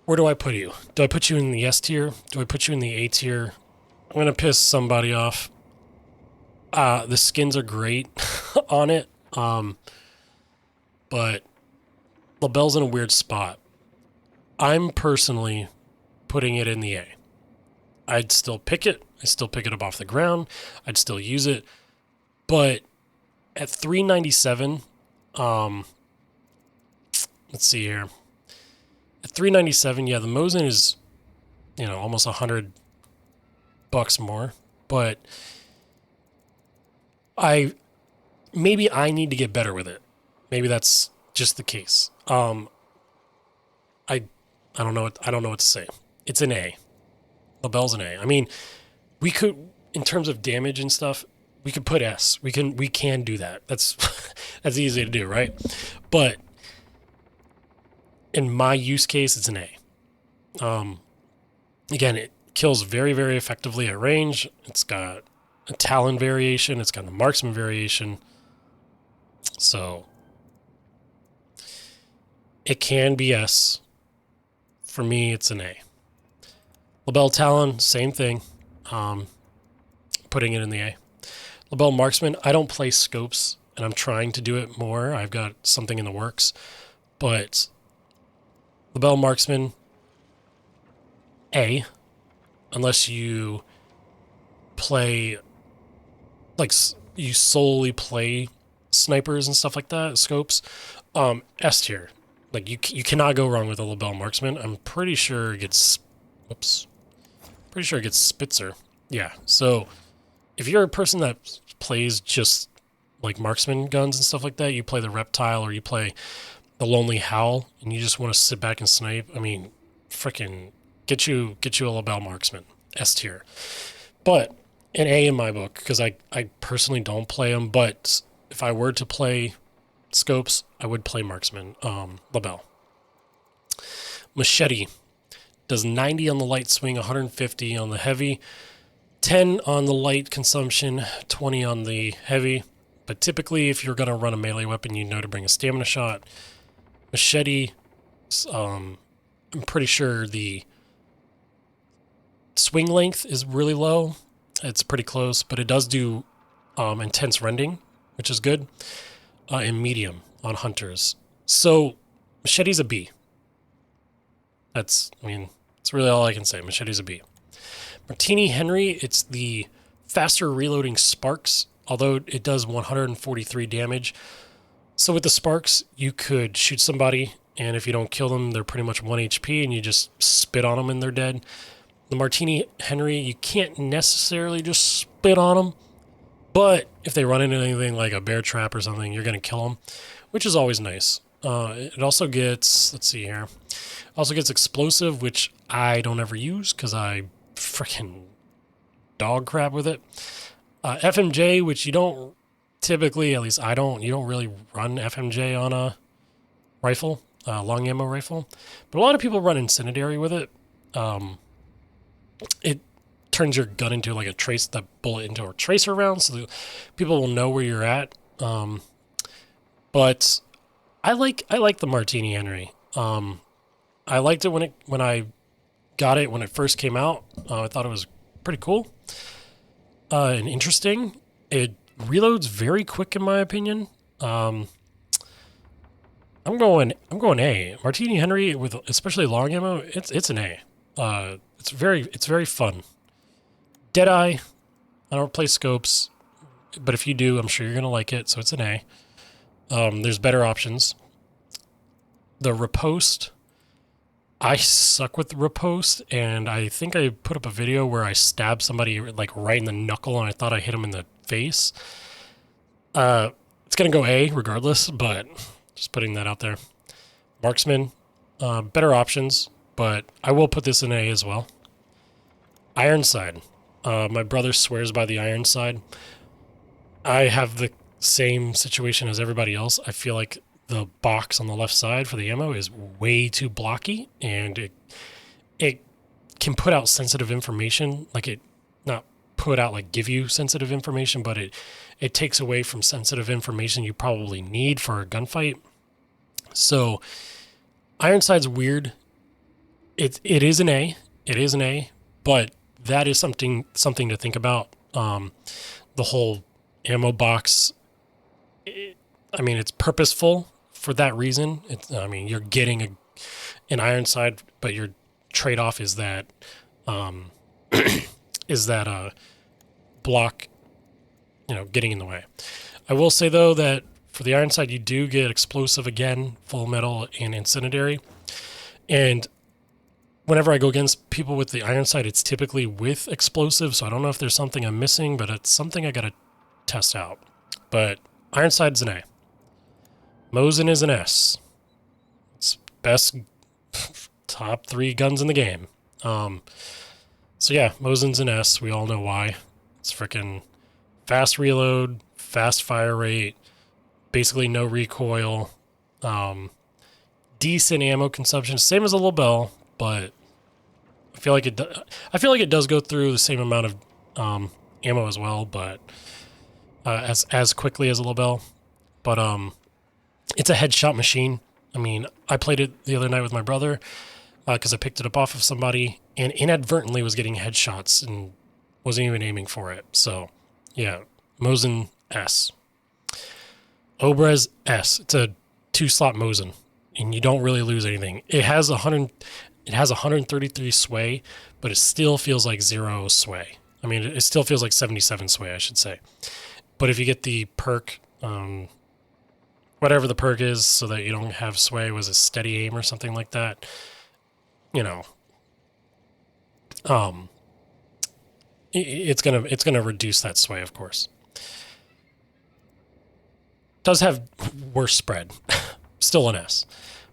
where do I put you? Do I put you in the S tier? Do I put you in the A tier? I'm gonna piss somebody off. The skins are great on it. But Lebel's in a weird spot. I'm personally putting it in the A. I'd still pick it. I still pick it up off the ground. I'd still use it. But at $397, let's see here. At $397, yeah, the Mosin is, almost $100 more. But maybe I need to get better with it. Maybe that's just the case. I don't know what to say. It's an A. Lebel's an A. I mean, we in terms of damage and stuff, we could put S. We can do that. That's that's easy to do, right? But in my use case, it's an A. Again, it kills very, very effectively at range. It's got a Talon variation. It's got the Marksman variation. So it can be S. For me, it's an A. Lebel Talon, same thing. Putting it in the A. Lebel Marksman, I don't play scopes, and I'm trying to do it more. I've got something in the works. But Lebel Marksman, A. Unless you play, like, you solely play snipers and stuff like that, scopes. S tier. Like, you cannot go wrong with a Lebel Marksman. I'm pretty sure it gets, pretty sure it gets Spitzer. Yeah, so if you're a person that plays just, like, marksman guns and stuff like that, you play the Reptile or you play the Lonely Howl, and you just want to sit back and snipe, I mean, freaking get you a Lebel Marksman, S tier. But an A in my book, because I personally don't play them, but if I were to play scopes, I would play Marksman, Lebel. Machete does 90 on the light swing, 150 on the heavy, 10 on the light consumption, 20 on the heavy. But typically, if you're going to run a melee weapon, you know to bring a stamina shot. Machete, I'm pretty sure the swing length is really low. It's pretty close, but it does do intense rending, which is good, and medium on hunters. So Machete's a B. That's really all I can say. Machete's a B. Martini-Henry, it's the faster reloading sparks, although it does 143 damage. So with the sparks, you could shoot somebody, and if you don't kill them, they're pretty much 1 HP, and you just spit on them and they're dead. The Martini-Henry, you can't necessarily just spit on them, but if they run into anything like a bear trap or something, you're going to kill them, which is always nice. It also gets, let's see here, also gets explosive, which I don't ever use because I freaking dog crap with it. FMJ, which you don't typically, at least I don't, you don't really run FMJ on a rifle, long ammo rifle, but a lot of people run incendiary with it. It turns your gun into like the bullet into a tracer round, so that people will know where you're at. But I like the Martini-Henry. I liked it when I got it when it first came out. I thought it was pretty cool and interesting. It reloads very quick, in my opinion. I'm going A. Martini-Henry with especially long ammo, it's an A. It's very fun. Deadeye, I don't play scopes, but if you do, I'm sure you're gonna like it. So it's an A. There's better options. The Riposte, I suck with Riposte, and I think I put up a video where I stabbed somebody like right in the knuckle, and I thought I hit him in the face. It's gonna go A regardless, but just putting that out there. Marksman, better options, but I will put this in A as well. Ironside. My brother swears by the Ironside. I have the same situation as everybody else. I feel like the box on the left side for the ammo is way too blocky, and it can put out sensitive information. Like, it not put out, like, give you sensitive information, but it takes away from sensitive information you probably need for a gunfight. So Ironside's weird. It is an A. It is an A, but that is something to think about. The whole ammo box, it's purposeful for that reason. You're getting an Ironside, but your trade-off is that block, getting in the way. I will say, though, that for the Ironside, you do get explosive again, full metal, and incendiary. And whenever I go against people with the Ironside, it's typically with explosive, so I don't know if there's something I'm missing, but it's something I gotta test out. But Ironside's an A. Mosin is an S. It's best top 3 guns in the game. So yeah, Mosin's an S. We all know why. It's freaking fast reload, fast fire rate, basically no recoil, decent ammo consumption, same as a Lebel, but I feel like it does go through the same amount of ammo as well, but as quickly as a Lebel. But it's a headshot machine. I mean, I played it the other night with my brother because I picked it up off of somebody and inadvertently was getting headshots and wasn't even aiming for it. So, yeah, Mosin S. Obrez S. It's a 2-slot Mosin, and you don't really lose anything. It has 133 sway, but it still feels like 0 sway. I mean, it still feels like 77 sway, I should say. But if you get the perk, whatever the perk is, so that you don't have sway, was a steady aim or something like that, you know, it's gonna reduce that sway, of course. Does have worse spread. Still an S.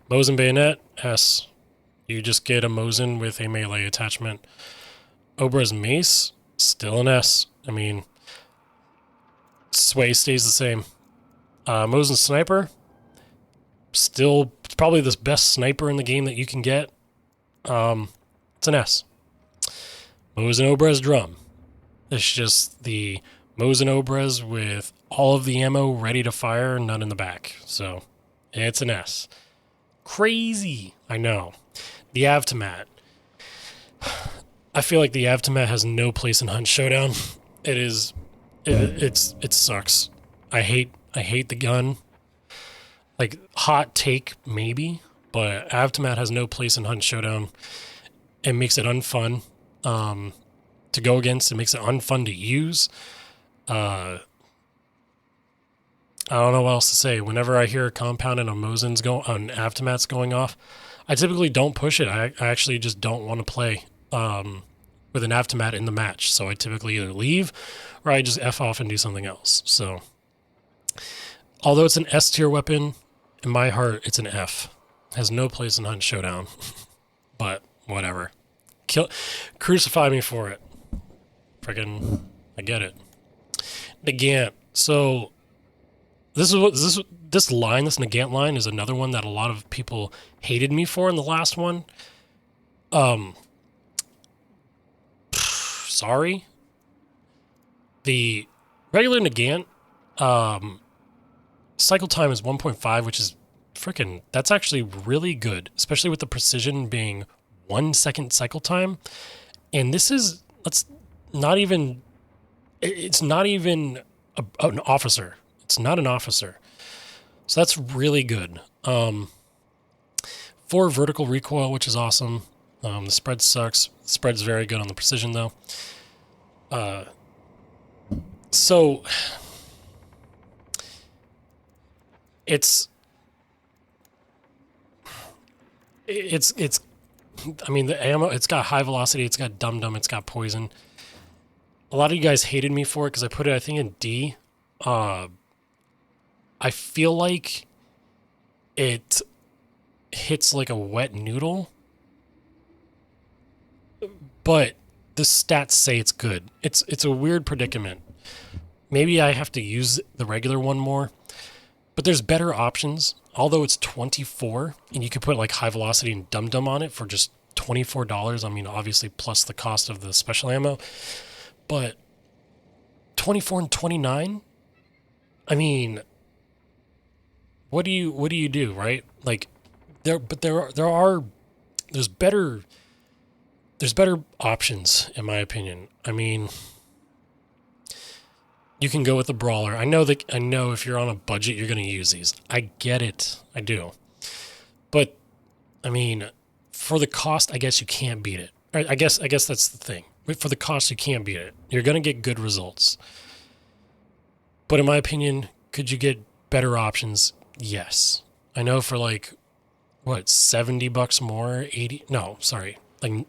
Mosin bayonet, S. You just get a Mosin with a melee attachment. Obrez mace, still an S. I mean, sway stays the same. Mosin sniper, still probably the best sniper in the game that you can get. It's an S. Mosin Obrez drum. It's just the Mosin Obrez with all of the ammo ready to fire, none in the back. So it's an S. Crazy, I know. The Avtomat. I feel like the Avtomat has no place in Hunt Showdown. It sucks. I hate the gun. Like, hot take, maybe, but Avtomat has no place in Hunt Showdown. It makes it unfun to go against. It makes it unfun to use. I don't know what else to say. Whenever I hear a compound and an Avtomat's going off, I typically don't push it. I actually just don't want to play with an Avtomat in the match. So I typically either leave or I just F off and do something else. So, although it's an S tier weapon, in my heart, it's an F. It has no place in Hunt Showdown. But whatever. Crucify me for it. Friggin', I get it. Nagant. So this Nagant line is another one that a lot of people hated me for in the last one. Sorry. The regular Nagant cycle time is 1.5, which is that's actually really good, especially with the precision being 1 second cycle time. And it's not even an officer. It's not an officer. So that's really good. 4 vertical recoil, which is awesome. The spread sucks. The spread's very good on the precision, though. So it's I mean, the ammo, it's got high velocity, it's got dum-dum, it's got poison. A lot of you guys hated me for it because I put it, I think, in D. I feel like it hits like a wet noodle, but the stats say it's good. It's a weird predicament. Maybe I have to use the regular one more, but there's better options. Although it's 24, and you could put like high velocity and dum-dum on it for just $24. I mean, obviously plus the cost of the special ammo, but 24 and 29. I mean, what do you do, right? Like there's better options in my opinion. I mean, you can go with the brawler. I know if you're on a budget, you're going to use these. I get it. I do. But I mean, for the cost, I guess you can't beat it. Right? I guess that's the thing. For the cost, you can't beat it. You're going to get good results. But in my opinion, could you get better options? Yes. I know for like, what, $70 more? 80? No, sorry. Like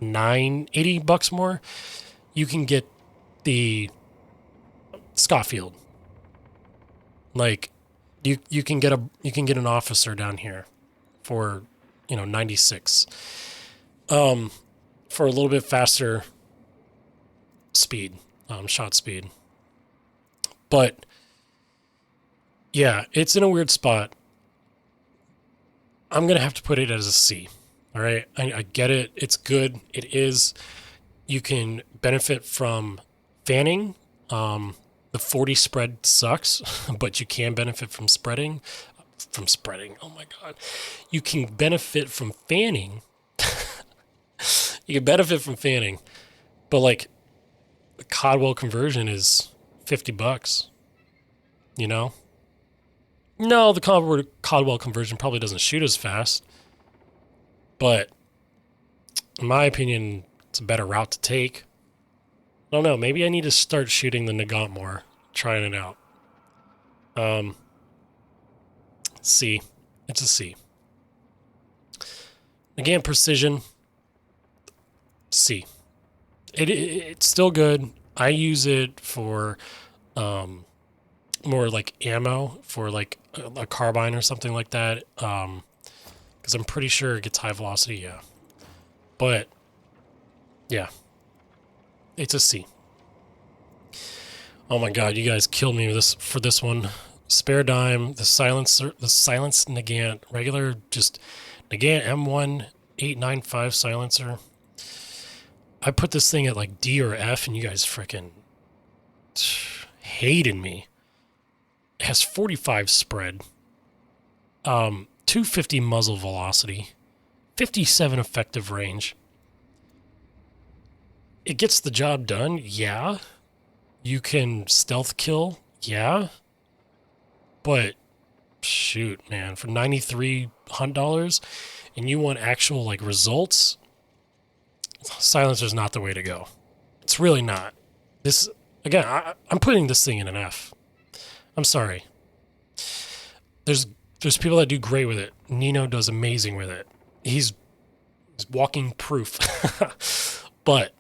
$80 more? You can get the Scotfield. Like you can get an officer down here for 96 for a little bit faster speed. shot speed. But yeah, it's in a weird spot. I'm going to have to put it as a C. All right. I get it. It's good. It is. You can benefit from fanning. The 40 spread sucks, but you can benefit from spreading. Oh my God. You can benefit from fanning. You can benefit from fanning, but like the Codwell conversion is $50, you know? No, the Codwell conversion probably doesn't shoot as fast, but in my opinion, it's a better route to take. I don't know. Maybe I need to start shooting the Nagant more, trying it out. C. It's a C. Again, precision. C. It's still good. I use it for more like ammo for like a carbine or something like that. Because I'm pretty sure it gets high velocity. Yeah. But yeah, it's a C. Oh my God, you guys killed me for this one. Spare dime, the silenced Nagant, regular just Nagant M1895 silencer. I put this thing at like D or F, and you guys freaking hated me. It has 45 spread, 250 muzzle velocity, 57 effective range. It gets the job done, yeah. You can stealth kill, yeah. But shoot, man, for $93 hunt dollars, and you want actual like results, silencer's not the way to go. It's really not. This again, I'm putting this thing in an F. I'm sorry. There's people that do great with it. Nino does amazing with it. He's walking proof. But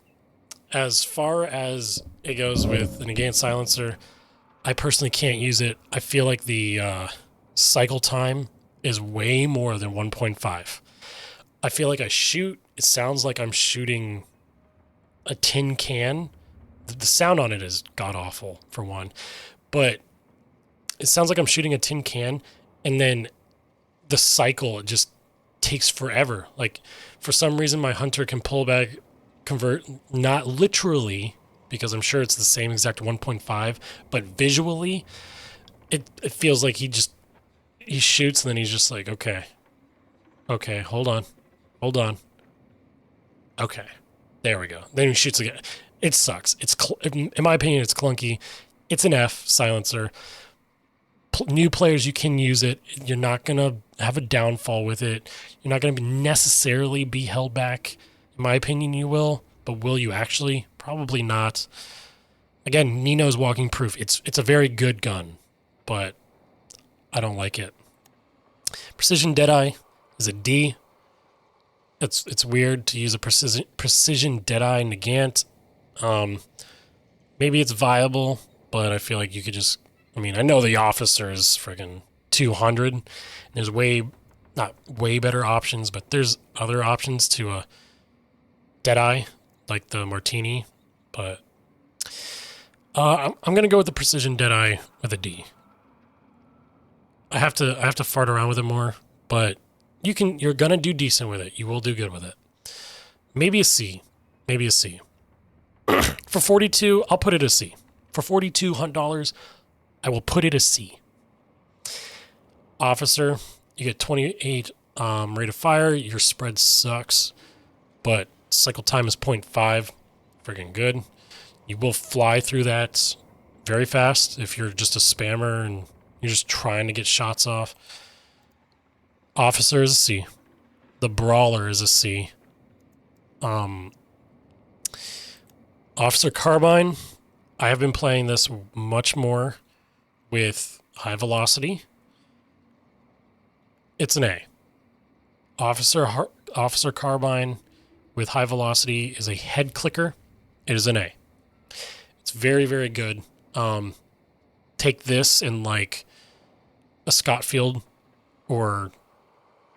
as far as it goes with the Nagant silencer, I personally can't use it. I feel like the cycle time is way more than 1.5. I feel like it sounds like I'm shooting a tin can. The sound on it is god-awful, for one. But it sounds like I'm shooting a tin can, and then the cycle just takes forever. Like, for some reason, my hunter can pull back, convert, not literally, because I'm sure it's the same exact 1.5, but visually, it feels like he shoots, and then he's just like, okay, hold on, okay, there we go. Then he shoots again. It sucks. In my opinion, it's clunky. It's an F silencer. New players, you can use it. You're not going to have a downfall with it. You're not going to necessarily be held back. In my opinion, you will. But will you actually? Probably not. Again, Nino's walking proof. It's a very good gun, but I don't like it. Precision Deadeye is a D. It's weird to use a precision Deadeye Nagant. Maybe it's viable, but I feel like you could just... I mean, I know the officer is friggin' 200. There's not way better options, but there's other options to a Deadeye, like the Martini. But I'm gonna go with the precision Deadeye with a D. I have to fart around with it more, but you're gonna do decent with it. You will do good with it. Maybe a C. For 42, I'll put it a C. For 42 hunt dollars, I will put it a C. Officer, you get 28 rate of fire. Your spread sucks, but cycle time is 0.5. Friggin' good. You will fly through that very fast if you're just a spammer and you're just trying to get shots off. Officer is a C. The Brawler is a C. Officer Carbine, I have been playing this much more with high velocity. It's an A. Officer Carbine with high velocity is a head clicker. It is an A. It's very, very good. Take this in like a Scotfield, or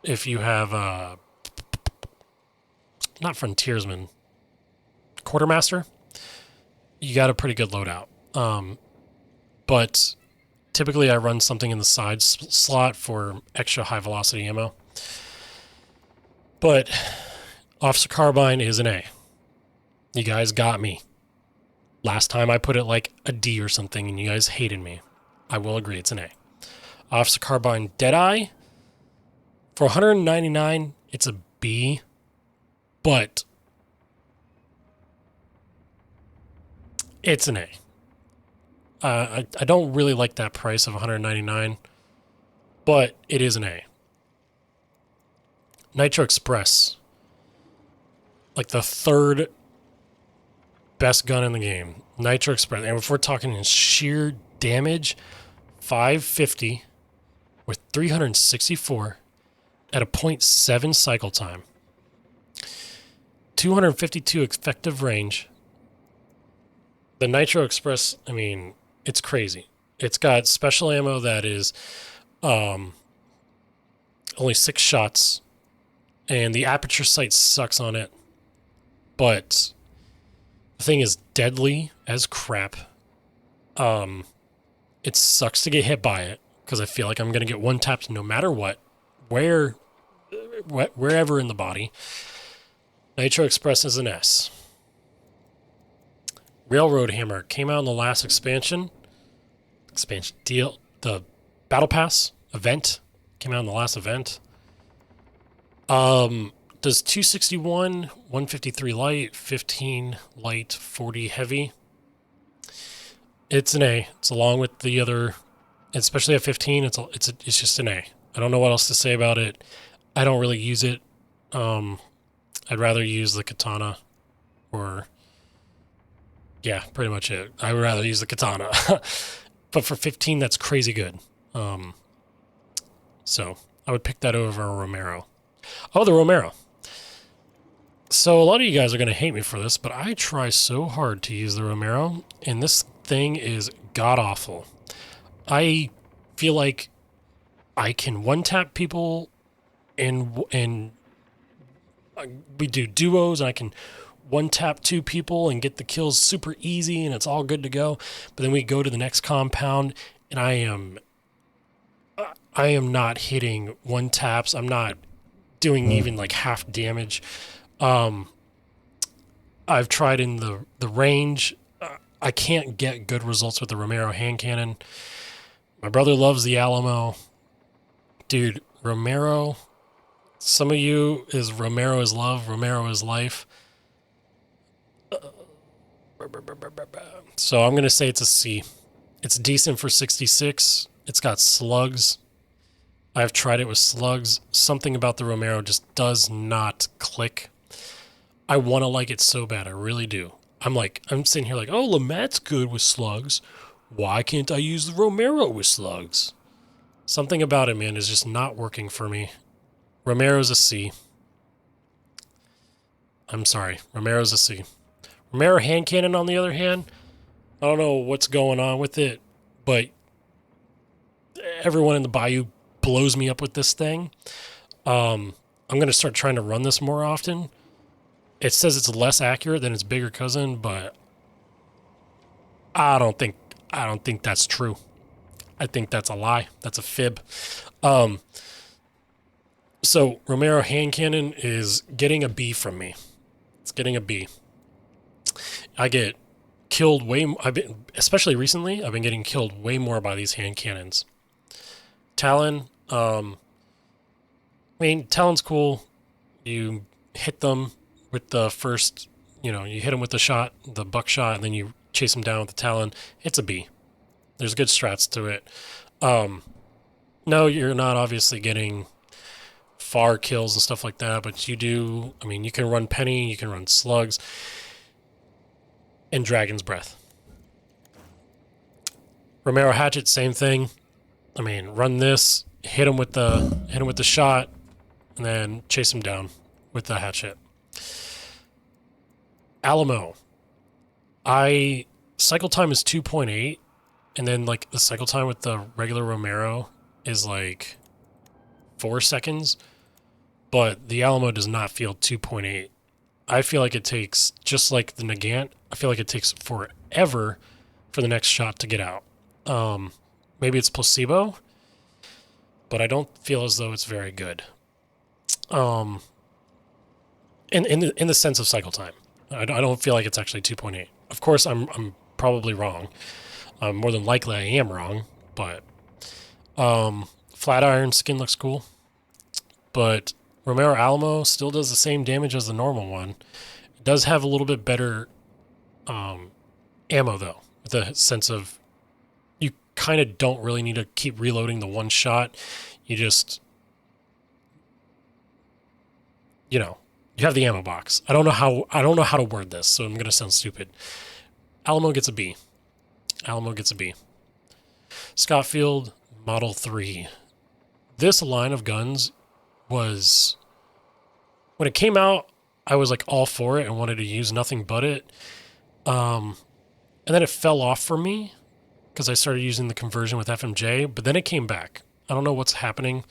if you have not Frontiersman, Quartermaster. you got a pretty good loadout. But typically I run something in the side slot for extra high velocity ammo. But Officer Carbine is an A. You guys got me. Last time I put it like a D or something and you guys hated me. I will agree, it's an A. Officer Carbine Deadeye. For 199, it's a B. But it's an A. I don't really like that price of 199, but it is an A. Nitro Express. Like the third best gun in the game. Nitro Express. And if we're talking in sheer damage, 550 with 364 at a 0.7 cycle time. 252 effective range. The Nitro Express, I mean, it's crazy. It's got special ammo that is only 6 shots, and the aperture sight sucks on it. But the thing is deadly as crap. It sucks to get hit by it because I feel like I'm going to get one tapped no matter what, wherever in the body. Nitro Express is an S. Railroad Hammer came out in the last expansion deal. The Battle Pass event came out in the last event. Does 261, 153 light, 15 light, 40 heavy. It's an A. It's along with the other, especially at 15. It's just an A. I don't know what else to say about it. I don't really use it. I'd rather use the katana, or yeah, pretty much it. I would rather use the katana. But for 15, that's crazy good. So I would pick that over a Romero. Oh, the Romero. So a lot of you guys are going to hate me for this, but I try so hard to use the Romero, and this thing is god-awful. I feel like I can one-tap people, and we do duos, and I can one-tap 2 people and get the kills super easy, and it's all good to go. But then we go to the next compound, and I am not hitting one-taps. I'm not doing even like half damage. I've tried in the range. I can't get good results with the Romero hand cannon. My brother loves the Alamo. Dude, Romero, some of you is Romero is love, Romero is life. So I'm going to say it's a C. It's decent for 66. It's got slugs. I've tried it with slugs. Something about the Romero just does not click. I want to like it so bad. I really do. I'm sitting here like, oh, Lemat's good with slugs. Why can't I use the Romero with slugs? Something about it, man, is just not working for me. Romero's a C. I'm sorry. Romero's a C. Romero hand cannon, on the other hand, I don't know what's going on with it, but everyone in the bayou blows me up with this thing. I'm going to start trying to run this more often. It says it's less accurate than its bigger cousin, but I don't think that's true. I think that's a lie. That's a fib. So Romero hand cannon is getting a B from me. It's getting a B. I get killed especially recently, I've been getting killed way more by these hand cannons. Talon, I mean, Talon's cool. You hit them with the first, you hit them with the shot, the buckshot, and then you chase them down with the Talon. It's a B. There's good strats to it. No, you're not obviously getting far kills and stuff like that, but you do, I mean, you can run Penny, you can run Slugs, and Dragon's Breath. Romero Hatchet, same thing. I mean, run this, hit him with the shot, and then chase him down with the hatchet. Alamo. Cycle time is 2.8, and then like the cycle time with the regular Romero is like 4 seconds, but the Alamo does not feel 2.8. I feel like it takes, just like the Nagant, I feel like it takes forever for the next shot to get out. Maybe it's placebo, but I don't feel as though it's very good. In the sense of cycle time, I don't feel like it's actually 2.8. Of course, I'm probably wrong. More than likely, I am wrong. But flat iron skin looks cool. But Romero Alamo still does the same damage as the normal one. It does have a little bit better ammo though, with the sense of you kind of don't really need to keep reloading the one shot. You just, you have the ammo box. I don't know how to word this, so I'm gonna sound stupid. Alamo gets a B. Alamo gets a B. Scotfield Model 3. This line of guns was, when it came out, I was like all for it and wanted to use nothing but it. And then it fell off for me because I started using the conversion with FMJ, but then it came back. I don't know what's happening,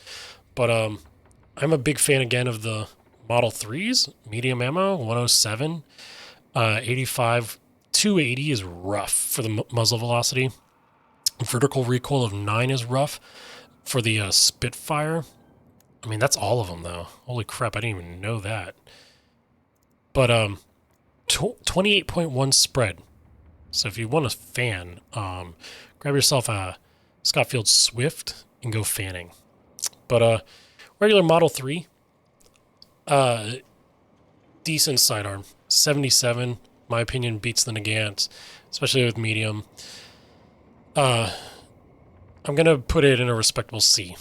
but I'm a big fan again of the Model 3s, medium ammo, 107, 85, 280 is rough for the muzzle velocity. Vertical recoil of 9 is rough for the Spitfire. I mean, that's all of them, though. Holy crap, I didn't even know that. But 28.1 spread. So if you want a fan, grab yourself a Scotfield Swift and go fanning. But regular Model 3, decent sidearm. 77, my opinion, beats the Nagant, especially with medium. I'm going to put it in a respectable C.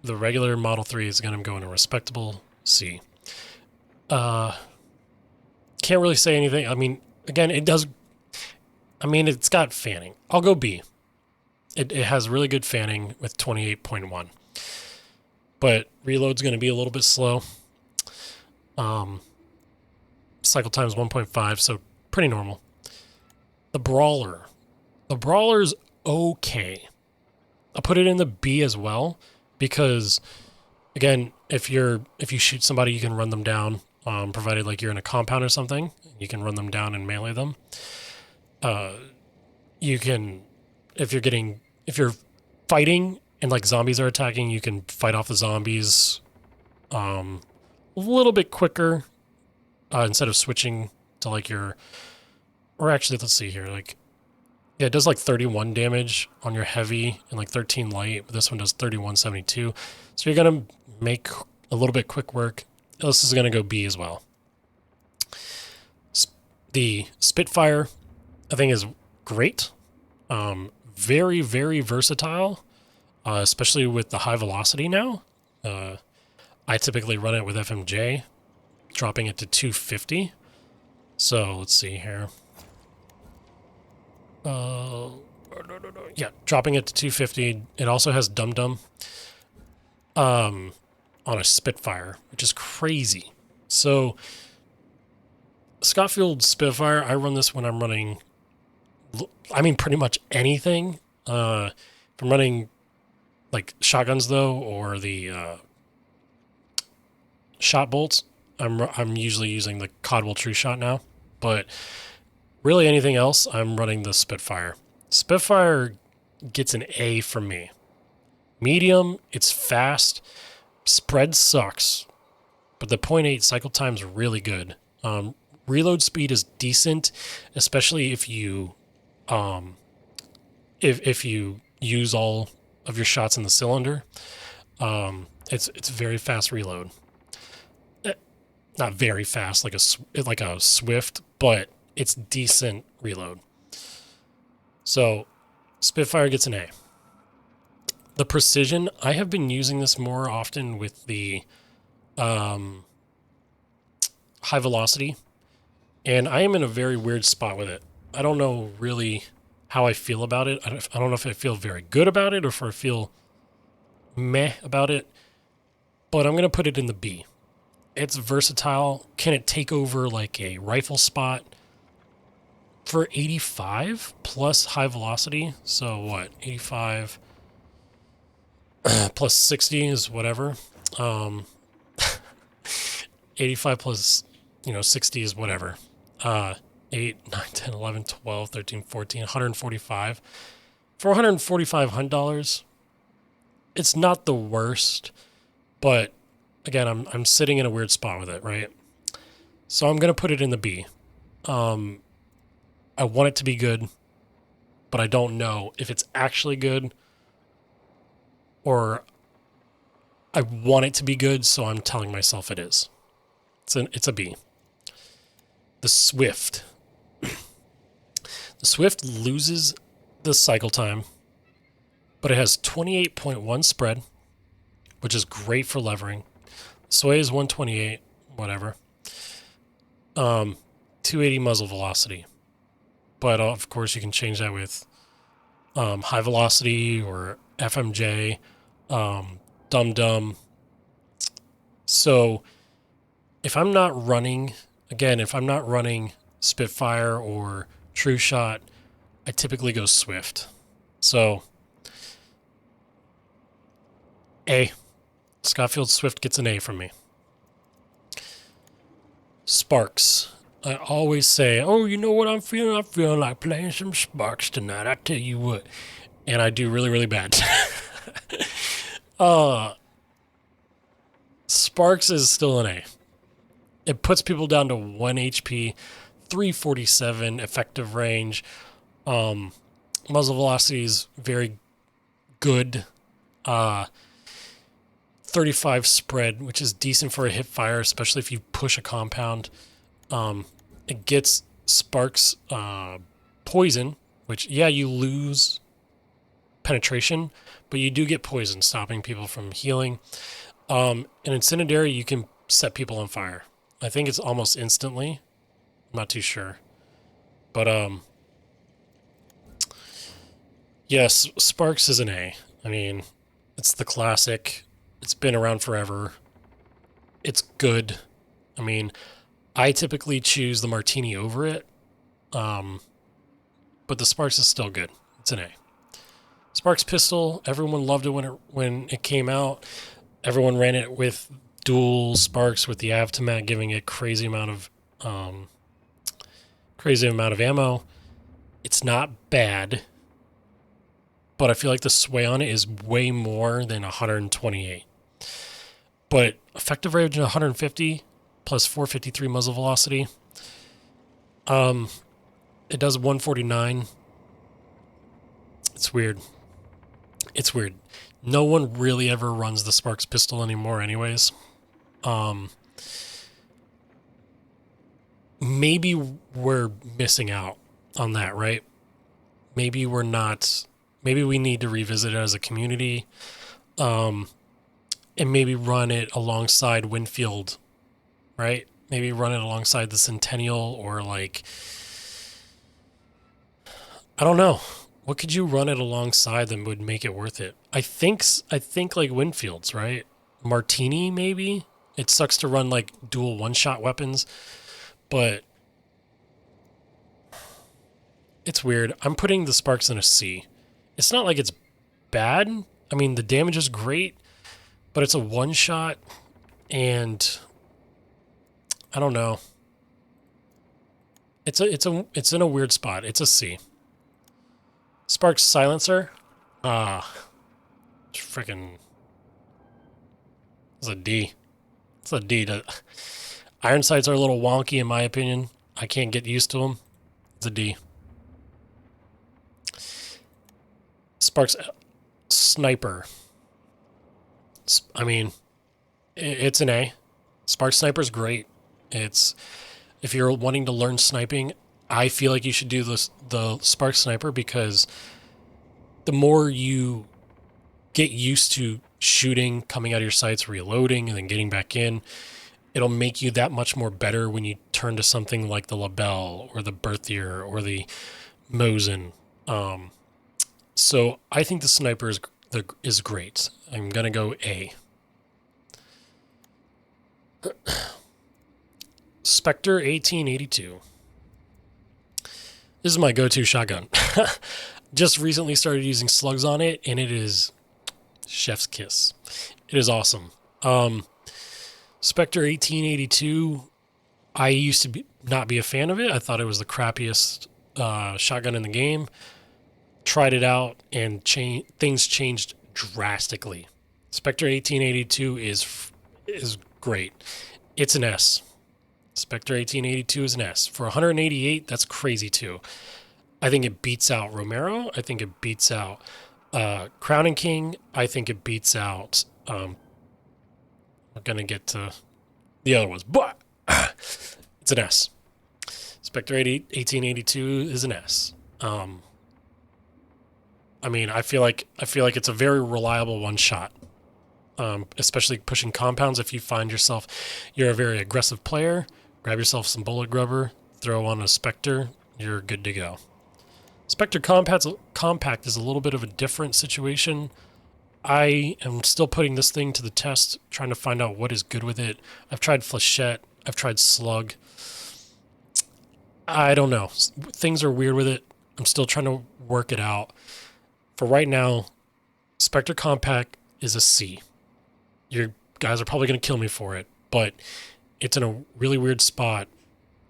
The regular Model 3 is going to go in a respectable C. Can't really say anything. I mean, again, it does... I mean, it's got fanning. I'll go B. It has really good fanning with 28.1. But reload's going to be a little bit slow. Cycle time is 1.5, so pretty normal. The Brawler. The Brawler's okay. I'll put it in the B as well, because, again, if you shoot somebody, you can run them down, provided like you're in a compound or something. You can run them down and melee them. You can, if you're fighting and like zombies are attacking, you can fight off the zombies a little bit quicker instead of switching to like or actually, let's see here, like, yeah, it does like 31 damage on your heavy and like 13 light, but this one does 3172. So you're going to make a little bit quick work. This is going to go B as well. The Spitfire, I think, is great. Very, very versatile, especially with the high velocity now. I typically run it with FMJ, dropping it to 250. So let's see here. Yeah, dropping it to 250. It also has Dum Dum on a Spitfire, which is crazy. So Scotfield Spitfire, I run this when I'm running, I mean, pretty much anything. If I'm running like shotguns though, or the shot bolts, I'm usually using the True Shot now. But really anything else, I'm running the Spitfire. Spitfire gets an A from me. Medium, it's fast. Spread sucks, but the 0.8 cycle time is really good. Reload speed is decent, especially if you if you use all of your shots in the cylinder. It's very fast reload. Not very fast like a Swift, but it's decent reload. So Spitfire gets an A. The precision, I have been using this more often with the high velocity, and I am in a very weird spot with it. I don't know really how I feel about it. I don't know if I feel very good about it or if I feel meh about it, but I'm going to put it in the B. It's versatile. Can it take over like a rifle spot? For 85 plus high velocity, so what, 85 plus 60 is whatever. 85 plus 60 is whatever. 8, 9, 10, 11, 12, 13, 14, 145. For $145 hunt dollars, it's not the worst, but again, I'm sitting in a weird spot with it, right? So I'm going to put it in the B. I want it to be good, but I don't know if it's actually good, or I want it to be good, so I'm telling myself it is. It's a B. The Swift. The Swift loses the cycle time, but it has 28.1 spread, which is great for levering. Sway is 128, whatever. 280 muzzle velocity. But of course you can change that with high velocity or FMJ, dum-dum. So if I'm not running Spitfire or True Shot, I typically go Swift. So A. Scotfield Swift gets an A from me. Sparks. I always say, oh, you know what I'm feeling? I'm feeling like playing some Sparks tonight. I tell you what. And I do really, really bad. Sparks is still an A. It puts people down to 1 HP, 347 effective range. Muzzle velocity is very good. 35 spread, which is decent for a hip fire, especially if you push a compound. It gets Sparks poison, which, yeah, you lose penetration, but you do get poison, stopping people from healing. In Incendiary, you can set people on fire. I think it's almost instantly. I'm not too sure. But, yes, Sparks is an A. I mean, it's the classic. It's been around forever. It's good. I mean, I typically choose the Martini over it. But the Sparks is still good. It's an A. Sparks pistol, everyone loved it when it came out. Everyone ran it with dual Sparks with the Avtomat, giving it crazy amount of ammo. It's not bad, but I feel like the sway on it is way more than 128. But effective range of 150 plus 453 muzzle velocity. It does 149. It's weird. It's weird. No one really ever runs the Sparks pistol anymore anyways. Maybe we're missing out on that, right? Maybe we're not. Maybe we need to revisit it as a community. And maybe run it alongside Winfield, right? Maybe run it alongside the Centennial, or like, I don't know. What could you run it alongside that would make it worth it? I think like Winfield's, right? Martini, maybe? It sucks to run like dual one-shot weapons, but it's weird. I'm putting the Sparks in a C. It's not like it's bad. I mean, the damage is great, but it's a one-shot, and I don't know. It's in a weird spot. It's a C. Sparks silencer. Freaking. It's a D. It's a D. Iron sights are a little wonky in my opinion. I can't get used to them. It's a D. Sparks sniper. I mean, it's an A. Sparks sniper's great. It's, if you're wanting to learn sniping, I feel like you should do the Sparks sniper, because the more you get used to shooting, coming out of your sights, reloading, and then getting back in, it'll make you that much more better when you turn to something like the Lebel or the Berthier or the Mosin. So I think the sniper is great. I'm going to go A. Spectre 1882. This is my go-to shotgun. Just recently started using slugs on it, and it is chef's kiss. It is awesome. Spectre 1882, I used to not be a fan of it. I thought it was the crappiest shotgun in the game. Tried it out, and things changed drastically. Spectre 1882 is great. It's an S. Spectre 1882 is an S. For 188, that's crazy too. I think it beats out Romero. I think it beats out Crown and King. I think it beats out... I'm going to get to the other ones, but it's an S. Spectre 1882 is an S. I mean, I feel like it's a very reliable one shot, especially pushing compounds. If you find yourself, you're a very aggressive player, grab yourself some bullet grubber, throw on a Spectre, you're good to go. Spectre Compact is a little bit of a different situation. I am still putting this thing to the test, trying to find out what is good with it. I've tried Flechette, I've tried Slug. I don't know. Things are weird with it. I'm still trying to work it out. For right now, Spectre Compact is a C. You guys are probably going to kill me for it, but it's in a really weird spot.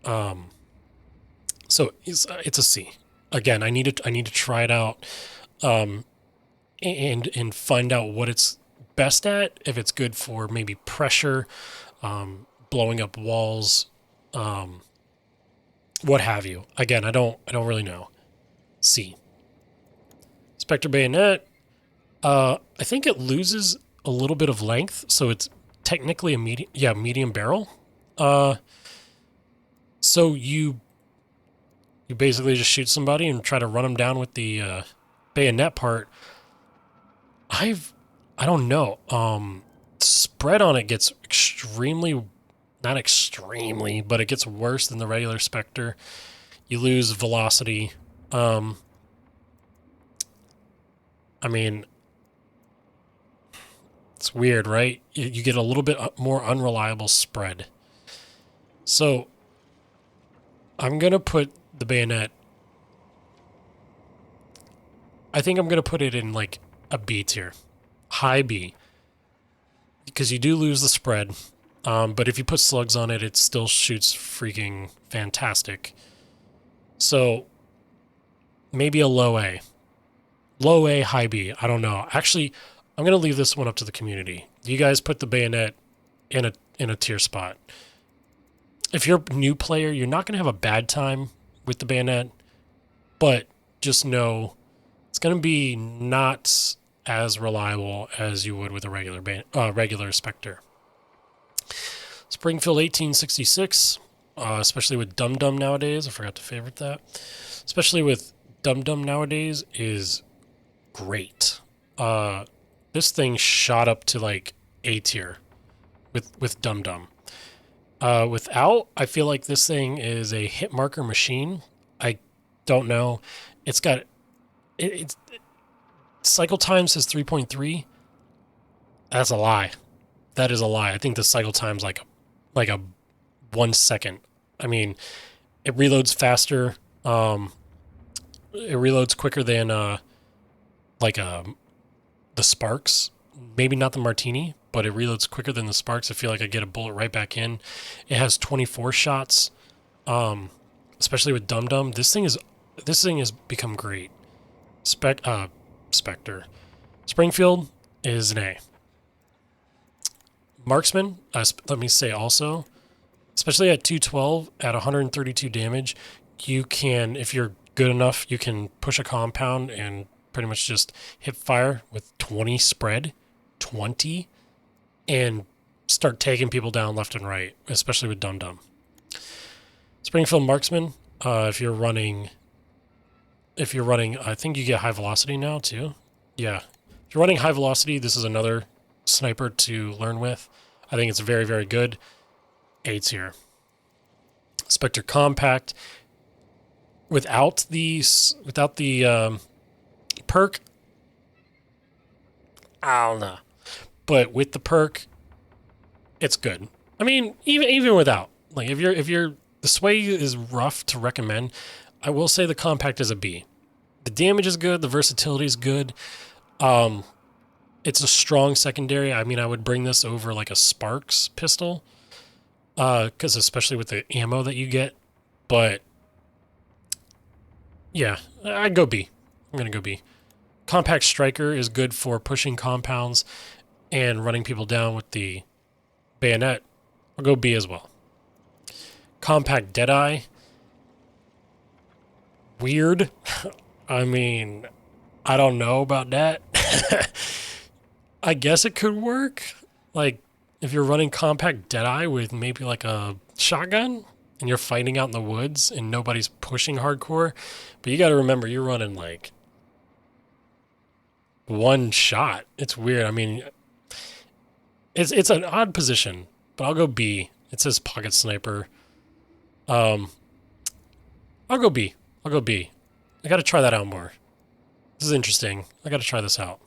So it's a C. Again, I need to try it out, and find out what it's best at. If it's good for maybe pressure, blowing up walls, what have you. Again, I don't really know. C. Spectre Bayonet, I think it loses a little bit of length, so it's technically a medium barrel. So you basically just shoot somebody and try to run them down with the bayonet part. I don't know. Spread on it gets not extremely, but it gets worse than the regular Spectre. You lose velocity. I mean, it's weird, right? You get a little bit more unreliable spread. So I'm going to put the bayonet, I think I'm going to put it in like a B tier, high B, because you do lose the spread. But if you put slugs on it, it still shoots freaking fantastic. So maybe a low A. Low A, high B. I don't know. Actually, I'm going to leave this one up to the community. You guys put the bayonet in a tier spot. If you're a new player, you're not going to have a bad time with the bayonet, but just know it's going to be not as reliable as you would with a regular Spectre. Springfield 1866, especially with Dum Dum nowadays. I forgot to favorite that. Especially with Dum Dum nowadays is great. This thing shot up to like A tier with Dum Dum. Without, I feel like this thing is a hit marker machine. I don't know. It's got it's cycle time says 3.3. That's a lie. That is a lie. I think the cycle time's like a 1 second. I mean, it reloads faster. It reloads quicker than the Sparks. Maybe not the Martini, but it reloads quicker than the Sparks. I feel like I get a bullet right back in. It has 24 shots, especially with Dum Dum. This thing has become great. Spectre. Springfield is an A. Marksman, let me say also, especially at 212 at 132 damage, you can, if you're good enough, you can push a compound and pretty much just hip fire with 20 spread, 20, and start taking people down left and right, especially with Dum Dum. Springfield Marksman, if you're running, I think you get high velocity now too. Yeah. If you're running high velocity, this is another sniper to learn with. I think it's very, very good. A tier. Spectre Compact, without the perk, I don't know, but with the perk, it's good. I mean, even without, like, if you're the sway is rough to recommend. I will say the Compact is a B. The damage is good. The versatility is good. It's a strong secondary. I mean, I would bring this over like a Sparks pistol. because especially with the ammo that you get. But yeah, I'd go B. I'm gonna go B. Compact Striker is good for pushing compounds and running people down with the bayonet. I'll go B as well. Compact Deadeye. Weird. I mean, I don't know about that. I guess it could work. Like, if you're running Compact Deadeye with maybe like a shotgun and you're fighting out in the woods and nobody's pushing hardcore, but you got to remember you're running like one shot. It's weird. I mean, it's an odd position, but I'll go B. It says Pocket Sniper. I'll go B. I'll go B. I got to try that out more. This is interesting. I got to try this out.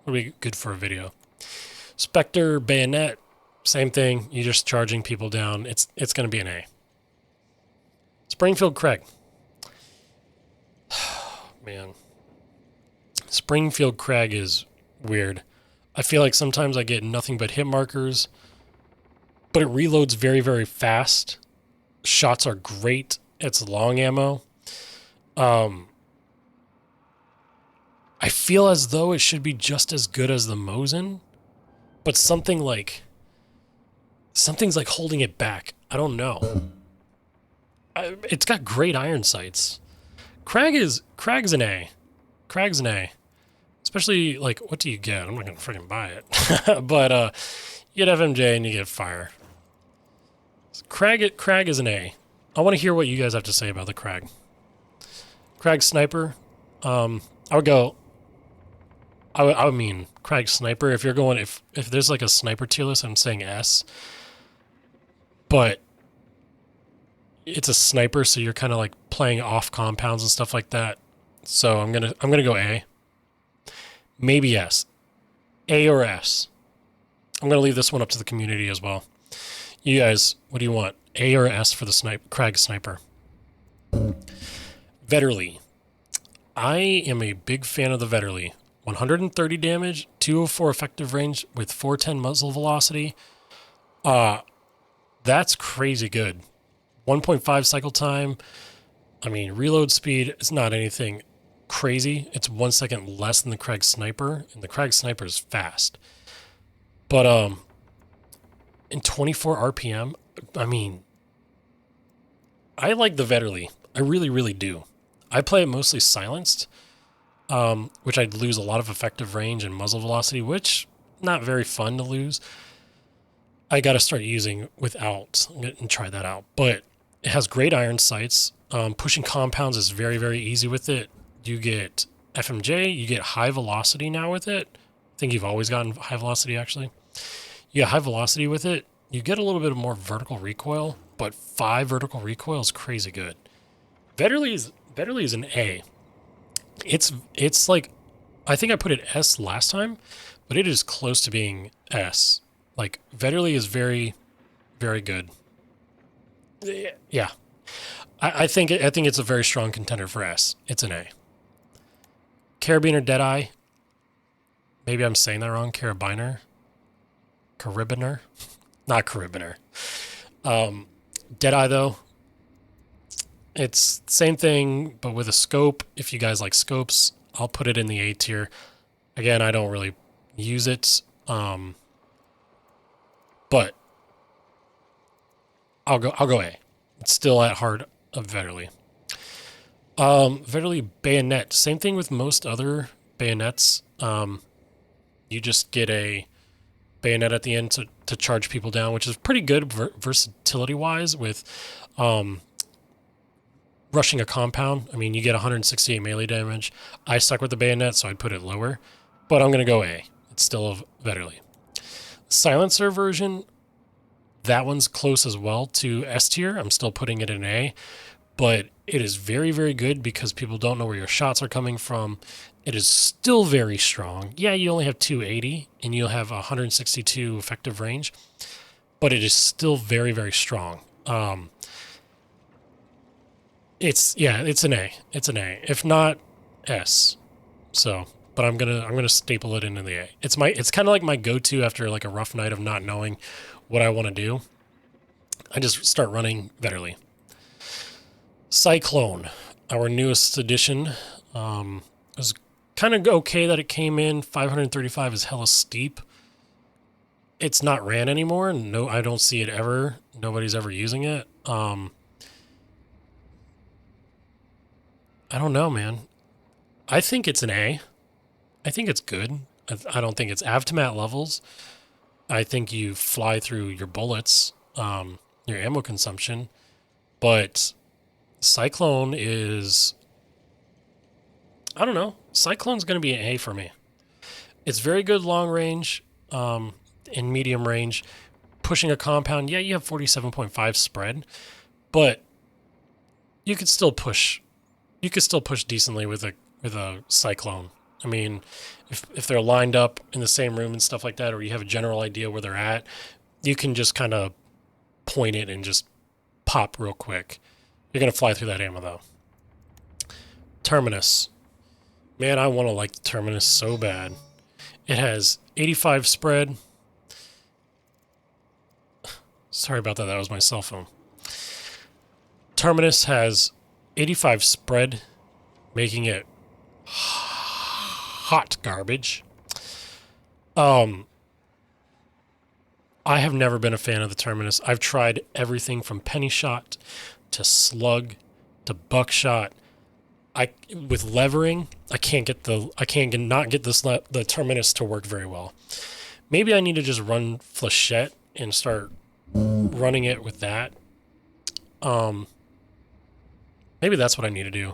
It'll be good for a video. Spectre Bayonet, same thing. You're just charging people down. It's going to be an A. Springfield Craig. Man. Springfield Craig is weird. I feel like sometimes I get nothing but hit markers, but it reloads very, very fast. Shots are great. It's long ammo. I feel as though it should be just as good as the Mosin, but something's like holding it back. I don't know. It's got great iron sights. Crag's an A. Crag's an A. Especially, like, what do you get? I'm not going to freaking buy it. But you get FMJ and you get fire. Crag is an A. I want to hear what you guys have to say about the Crag. Crag Sniper. I would go... I mean, Crag Sniper, if you're going... If there's, like, a sniper tier list, I'm saying S. But it's a sniper, so you're kind of, like, playing off compounds and stuff like that. So I'm gonna go A. Maybe S. A or S. I'm going to leave this one up to the community as well. You guys, what do you want? A or S for the Crag Sniper? Vetterli. I am a big fan of the Vetterli. 130 damage, 204 effective range with 410 muzzle velocity. That's crazy good. 1.5 cycle time. I mean, reload speed is not anything crazy. It's 1 second less than the Crag Sniper, and the Crag Sniper is fast. But in 24 RPM, I mean, I like the Vetterli. I really, really do. I play it mostly silenced, which I'd lose a lot of effective range and muzzle velocity, which not very fun to lose. I got to start using without and try that out. But it has great iron sights. Pushing compounds is very, very easy with it. You get FMJ, you get high velocity now with it. I think you've always gotten high velocity, actually. You get high velocity with it. You get a little bit more vertical recoil, but 5 vertical recoil is crazy good. Vetterli is an A. It's like, I think I put it S last time, but it is close to being S. Like, Vetterli is very, very good. Yeah. I think it's a very strong contender for S. It's an A. Carabiner Deadeye. Maybe I'm saying that wrong. Carabiner. Not Carabiner. Deadeye, though. It's the same thing, but with a scope. If you guys like scopes, I'll put it in the A tier. Again, I don't really use it. But I'll go A. It's still at heart of Vetterli. Vetterli bayonet. Same thing with most other bayonets. You just get a bayonet at the end to charge people down, which is pretty good versatility-wise with rushing a compound. I mean, you get 168 melee damage. I stuck with the bayonet, so I'd put it lower. But I'm going to go A. It's still a Vetterli. Silencer version, that one's close as well to S tier. I'm still putting it in A. But it is very, very good because people don't know where your shots are coming from. It is still very strong. Yeah, you only have 280 and you'll have 162 effective range, but it is still very, very strong. It's an A. It's an A. If not, S. So, but I'm gonna staple it into the A. It's kind of like my go-to after like a rough night of not knowing what I want to do. I just start running Vetterli. Cyclone, our newest edition. It was kind of okay that it came in. 535 is hella steep. It's not ran anymore. No, I don't see it ever. Nobody's ever using it. I don't know, man. I think it's an A. I think it's good. I don't think it's Avtomat levels. I think you fly through your bullets, your ammo consumption. But Cyclone is... I don't know. Cyclone's going to be an A for me. It's very good long range, in medium range. Pushing a compound, yeah, you have 47.5 spread, but you could still push. You could still push decently with a Cyclone. I mean, if they're lined up in the same room and stuff like that, or you have a general idea where they're at, you can just kind of point it and just pop real quick. You're going to fly through that ammo, though. Terminus. Man, I want to like the Terminus so bad. It has 85 spread. Sorry about that. That was my cell phone. Terminus has 85 spread, making it hot garbage. I have never been a fan of the Terminus. I've tried everything from penny shot to slug to buckshot. With levering, I can't get the Terminus to work very well. Maybe I need to just run flechette and start running it with that. Maybe that's what I need to do.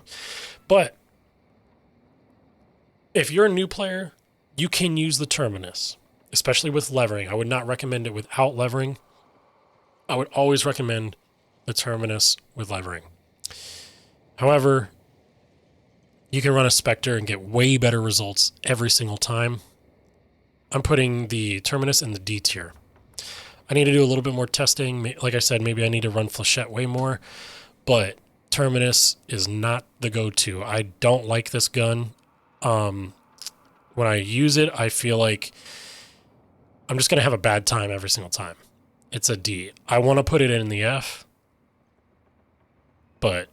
But if you're a new player, you can use the Terminus, especially with levering. I would not recommend it without levering. I would always recommend the Terminus with levering. However, you can run a Spectre and get way better results every single time. I'm putting the Terminus in the D tier. I need to do a little bit more testing. Like I said, maybe I need to run flechette way more, but Terminus is not the go-to. I don't like this gun. When I use it, I feel like I'm just going to have a bad time every single time. It's a D. I want to put it in the F, but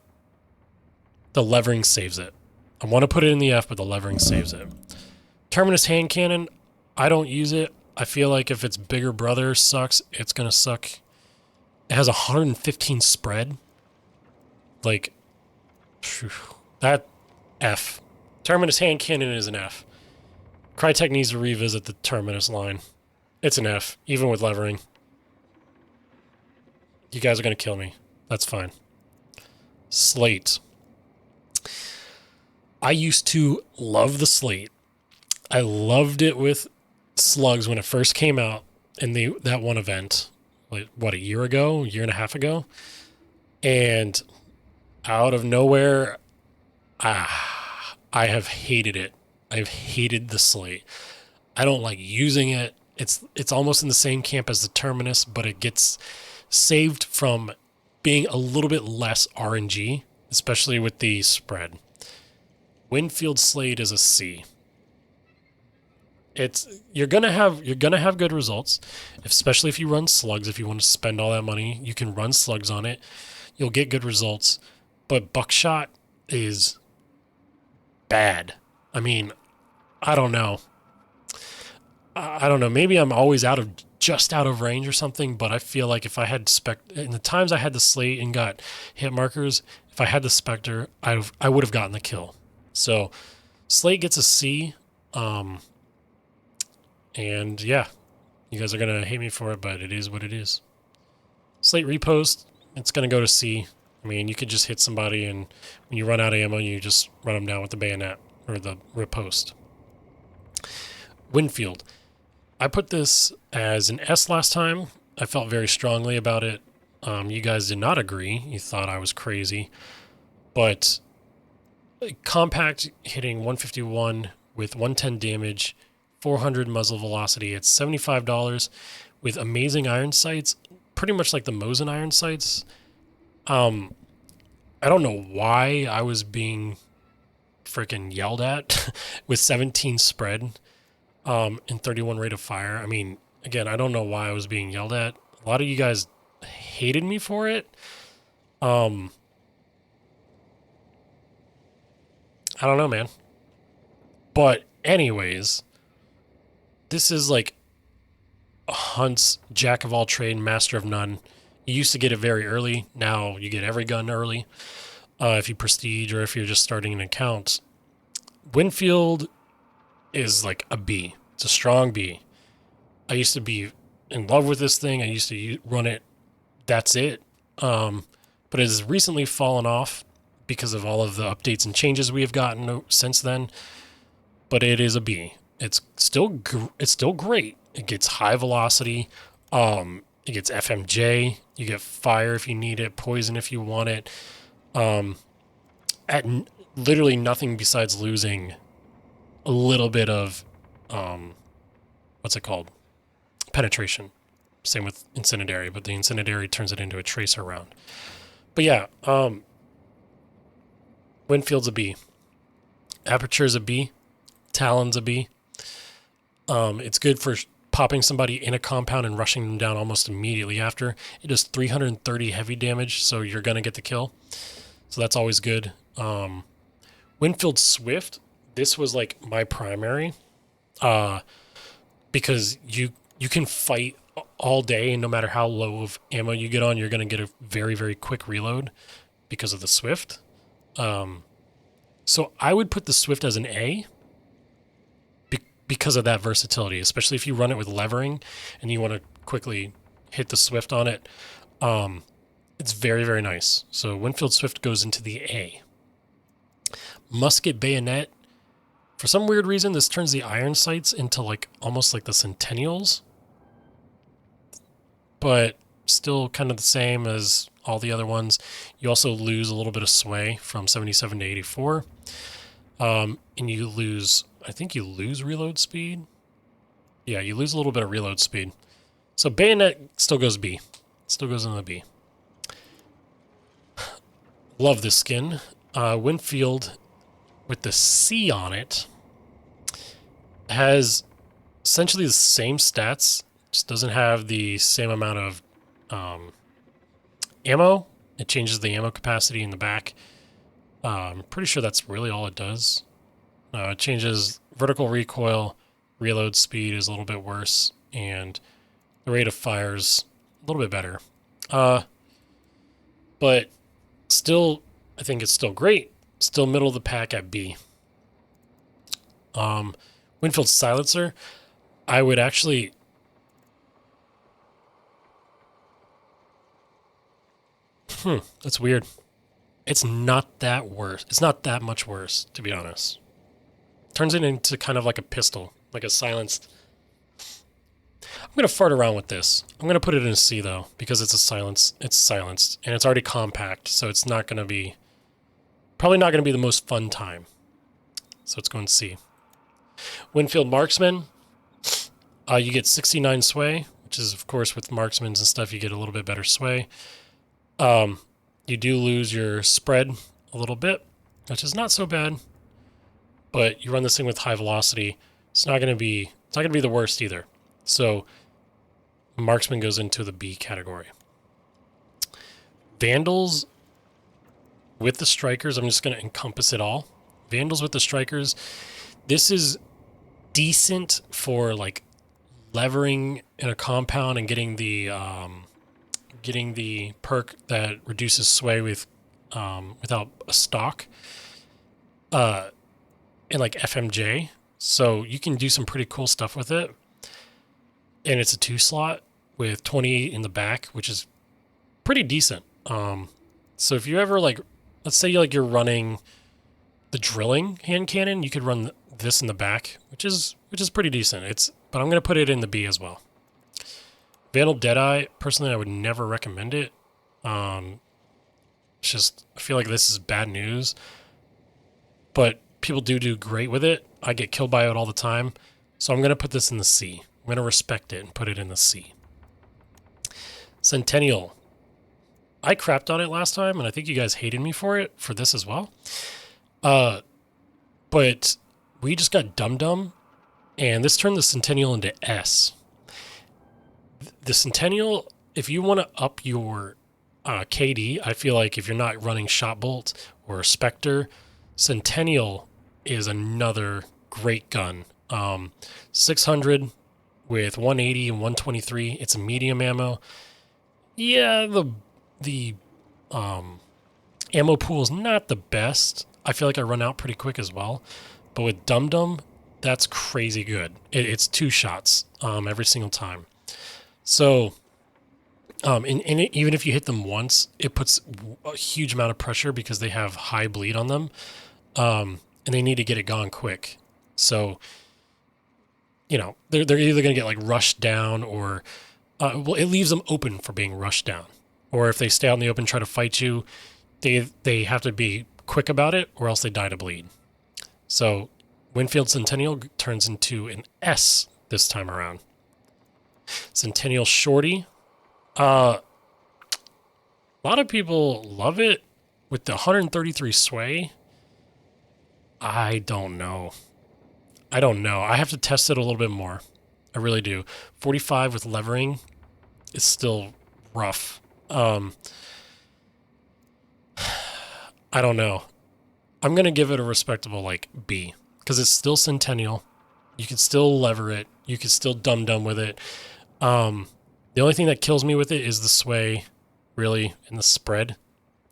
the levering saves it. I want to put it in the F, but the levering saves it. Terminus hand cannon, I don't use it. I feel like if its bigger brother sucks, it's going to suck. It has 115 spread. Like, that F. Terminus hand cannon is an F. Crytek needs to revisit the Terminus line. It's an F, even with levering. You guys are going to kill me. That's fine. Slate. I used to love the Slate. I loved it with slugs when it first came out in that one event. Like, what, a year and a half ago? And out of nowhere, I have hated it. I've hated the Slate. I don't like using it. It's almost in the same camp as the Terminus, but it gets saved from being a little bit less RNG, especially with the spread. Winfield Slate is a C. You're gonna have good results, especially if you run slugs. If you want to spend all that money, you can run slugs on it. You'll get good results. But buckshot is bad. I mean, I don't know. I don't know. Maybe I'm always just out of range or something, but I feel like if I had in the times I had the Slate and got hit markers, if I had the Spectre, I would have gotten the kill. So Slate gets a C. And yeah, you guys are going to hate me for it, but it is what it is. Slate repost, it's going to go to C. I mean, you could just hit somebody, and when you run out of ammo, you just run them down with the bayonet or the riposte. Winfield. I put this as an S last time. I felt very strongly about it. You guys did not agree. You thought I was crazy. But compact, hitting 151 with 110 damage, 400 muzzle velocity. It's $75 with amazing iron sights, pretty much like the Mosin iron sights. I don't know why I was being freaking yelled at with 17 spread and 31 rate of fire. I mean, again, I don't know why I was being yelled at. A lot of you guys hated me for it. I don't know, man. But anyways, this is like Hunt's jack of all trade, master of none. You used to get it very early. Now you get every gun early. If you prestige or if you're just starting an account. Winfield is like a B. It's a strong B. I used to be in love with this thing. I used to run it. That's it. But it has recently fallen off because of all of the updates and changes we have gotten since then. But it is a B. It's still great. It gets high velocity. It gets FMJ. You get fire if you need it, poison if you want it. At literally nothing besides losing a little bit of what's it called? Penetration. Same with Incendiary, but the Incendiary turns it into a tracer round. But yeah, Winfield's a B. Aperture's a B. Talon's a B. It's good for popping somebody in a compound and rushing them down almost immediately after. It does 330 heavy damage, so you're going to get the kill. So that's always good. Winfield Swift, this was like my primary, because you can fight all day, and no matter how low of ammo you get on, you're going to get a very, very quick reload because of the Swift. So I would put the Swift as an A because of that versatility, especially if you run it with levering and you want to quickly hit the Swift on it. It's very, very nice. So Winfield Swift goes into the A. Musket Bayonet. For some weird reason, this turns the iron sights into like almost like the Centennials, but still kind of the same as all the other ones. You also lose a little bit of sway from 77 to 84. And you lose, I think you lose reload speed. Yeah, you lose a little bit of reload speed. So Bayonet still goes B. Still goes in the B. Love this skin. Winfield with the C on it has essentially the same stats, just doesn't have the same amount of ammo. It changes the ammo capacity in the back. I'm pretty sure that's really all it does. It changes vertical recoil, reload speed is a little bit worse, and the rate of fire is a little bit better. But still, I think it's still great. Still middle of the pack at B. Winfield Silencer, I would actually... that's weird. It's not that worse. It's not that much worse, to be honest. Turns it into kind of like a pistol, like a silenced... I'm going to fart around with this. I'm going to put it in a C, though, because it's a silence. It's silenced, and it's already compact, so it's not going to be... Probably not going to be the most fun time. So it's going C. Winfield Marksman. You get 69 sway, which is, of course, with marksmans and stuff, you get a little bit better sway. You do lose your spread a little bit, which is not so bad. But you run this thing with high velocity. It's not going to be the worst either. So marksman goes into the B category. Vandals with the strikers, I'm just going to encompass it all. Vandals with the strikers. This is decent for like levering in a compound and getting the perk that reduces sway with without a stock. And like FMJ. So you can do some pretty cool stuff with it. And it's a 2-slot with 28 in the back, which is pretty decent. So if you ever like, let's say you're running the drilling hand cannon, you could run this in the back, which is pretty decent. But I'm going to put it in the B as well. Vandal Deadeye, personally, I would never recommend it. It's just, I feel like this is bad news. But people do great with it. I get killed by it all the time. So I'm going to put this in the C. I'm going to respect it and put it in the C. Centennial. I crapped on it last time, and I think you guys hated me for this as well. But we just got dumb, and this turned the Centennial into S. The Centennial if you want to up your KD, I feel like if you're not running Shot Bolt or Spectre, Centennial is another great gun. 600 with 180 and 123. It's a medium ammo. Yeah, the ammo pool is not the best. I feel like I run out pretty quick as well. But with Dum Dum, that's crazy good. It's 2 shots every single time. So, even if you hit them once, it puts a huge amount of pressure because they have high bleed on them, and they need to get it gone quick. So, you know, they're either going to get like rushed down or, well, it leaves them open for being rushed down. Or if they stay out in the open and try to fight you, they have to be quick about it or else they die to bleed. So Winfield Centennial turns into an S this time around. Centennial Shorty. A lot of people love it with the 133 sway. I don't know. I have to test it a little bit more. I really do. 45 with levering is still rough. I don't know. I'm going to give it a respectable, like, B. Because it's still Centennial. You can still lever it. You can still dum-dum with it. The only thing that kills me with it is the sway, really, and the spread.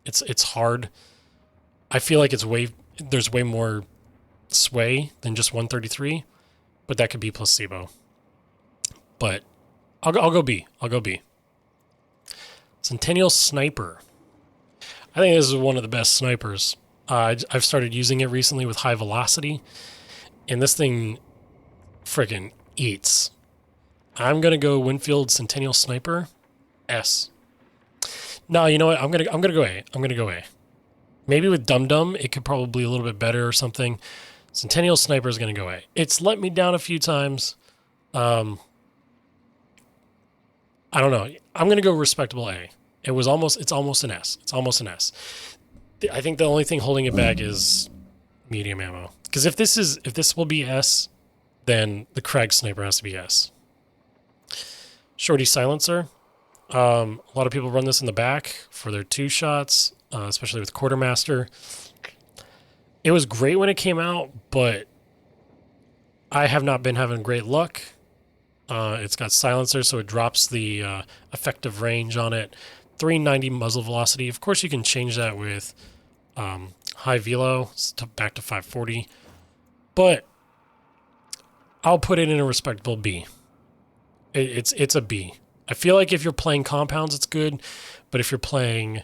It's hard. I feel like there's way more sway than just 133, but that could be placebo. But I'll go B. I'll go B. Centennial Sniper. I think this is one of the best snipers. I've started using it recently with high velocity, and this thing friggin' eats. I'm gonna go Winfield Centennial Sniper S. No, you know what? I'm gonna go A. I'm gonna go A. Maybe with Dum Dum, it could probably be a little bit better or something. Centennial Sniper is gonna go A. It's let me down a few times. I don't know. I'm gonna go respectable A. It's almost an S. It's almost an S. I think the only thing holding it back is medium ammo. Because if this will be S, then the Krag Sniper has to be S. Shorty Silencer. A lot of people run this in the back for their 2 shots, especially with Quartermaster. It was great when it came out, but I have not been having great luck. It's got silencer, so it drops the effective range on it. 390 muzzle velocity. Of course, you can change that with high velo back to 540, but I'll put it in a respectable B. It's a B. I feel like if you're playing compounds, it's good, but if you're playing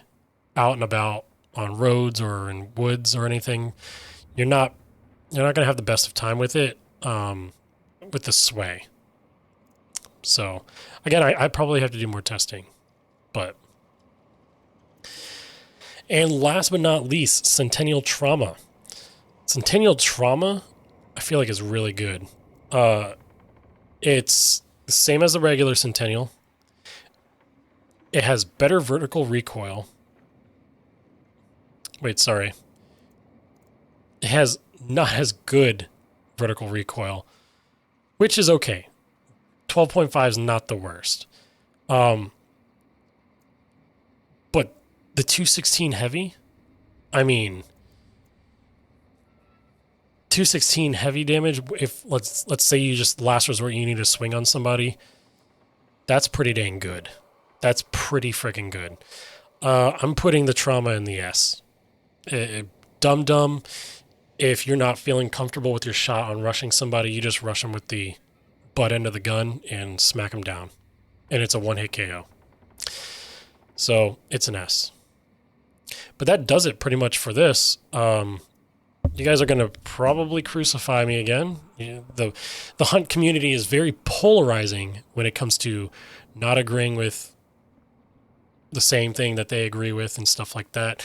out and about on roads or in woods or anything, you're not going to have the best of time with it with the sway. So, again, I probably have to do more testing, but... And last but not least, Centennial Trauma. Centennial Trauma, I feel like is really good. It's the same as the regular Centennial. It has better vertical recoil. Wait, sorry. It has not as good vertical recoil, which is okay. 12.5 is not the worst. But the 216 heavy, I mean, 216 heavy damage, if let's say you just last resort you need to swing on somebody, that's pretty dang good. That's pretty freaking good. I'm putting the Trauma in the S. Dum Dum, if you're not feeling comfortable with your shot on rushing somebody, you just rush them with the butt end of the gun and smack them down. And it's a one-hit KO. So it's an S. But that does it pretty much for this. You guys are going to probably crucify me again. The hunt community is very polarizing when it comes to not agreeing with the same thing that they agree with and stuff like that.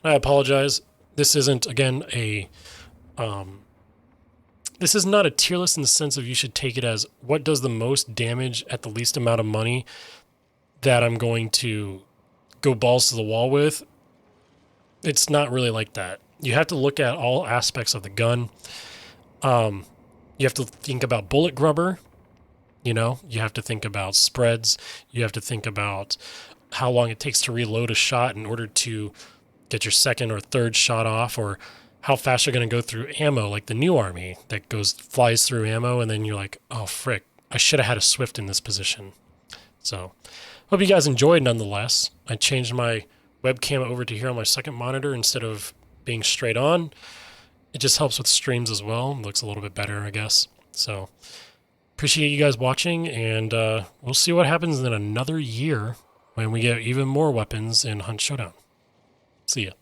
And I apologize. This isn't, again, this is not a tier list in the sense of you should take it as what does the most damage at the least amount of money that I'm going to go balls to the wall with. It's not really like that. You have to look at all aspects of the gun. You have to think about bullet grubber. You know, you have to think about spreads. You have to think about how long it takes to reload a shot in order to get your second or third shot off, or how fast you're going to go through ammo, like the new army that flies through ammo, and then you're like, oh frick, I should have had a swift in this position. So hope you guys enjoyed nonetheless. I changed my webcam over to here on my second monitor instead of being straight on. It just helps with streams as well. It looks a little bit better, I guess. So appreciate you guys watching, and we'll see what happens in another year when we get even more weapons in Hunt Showdown. See ya.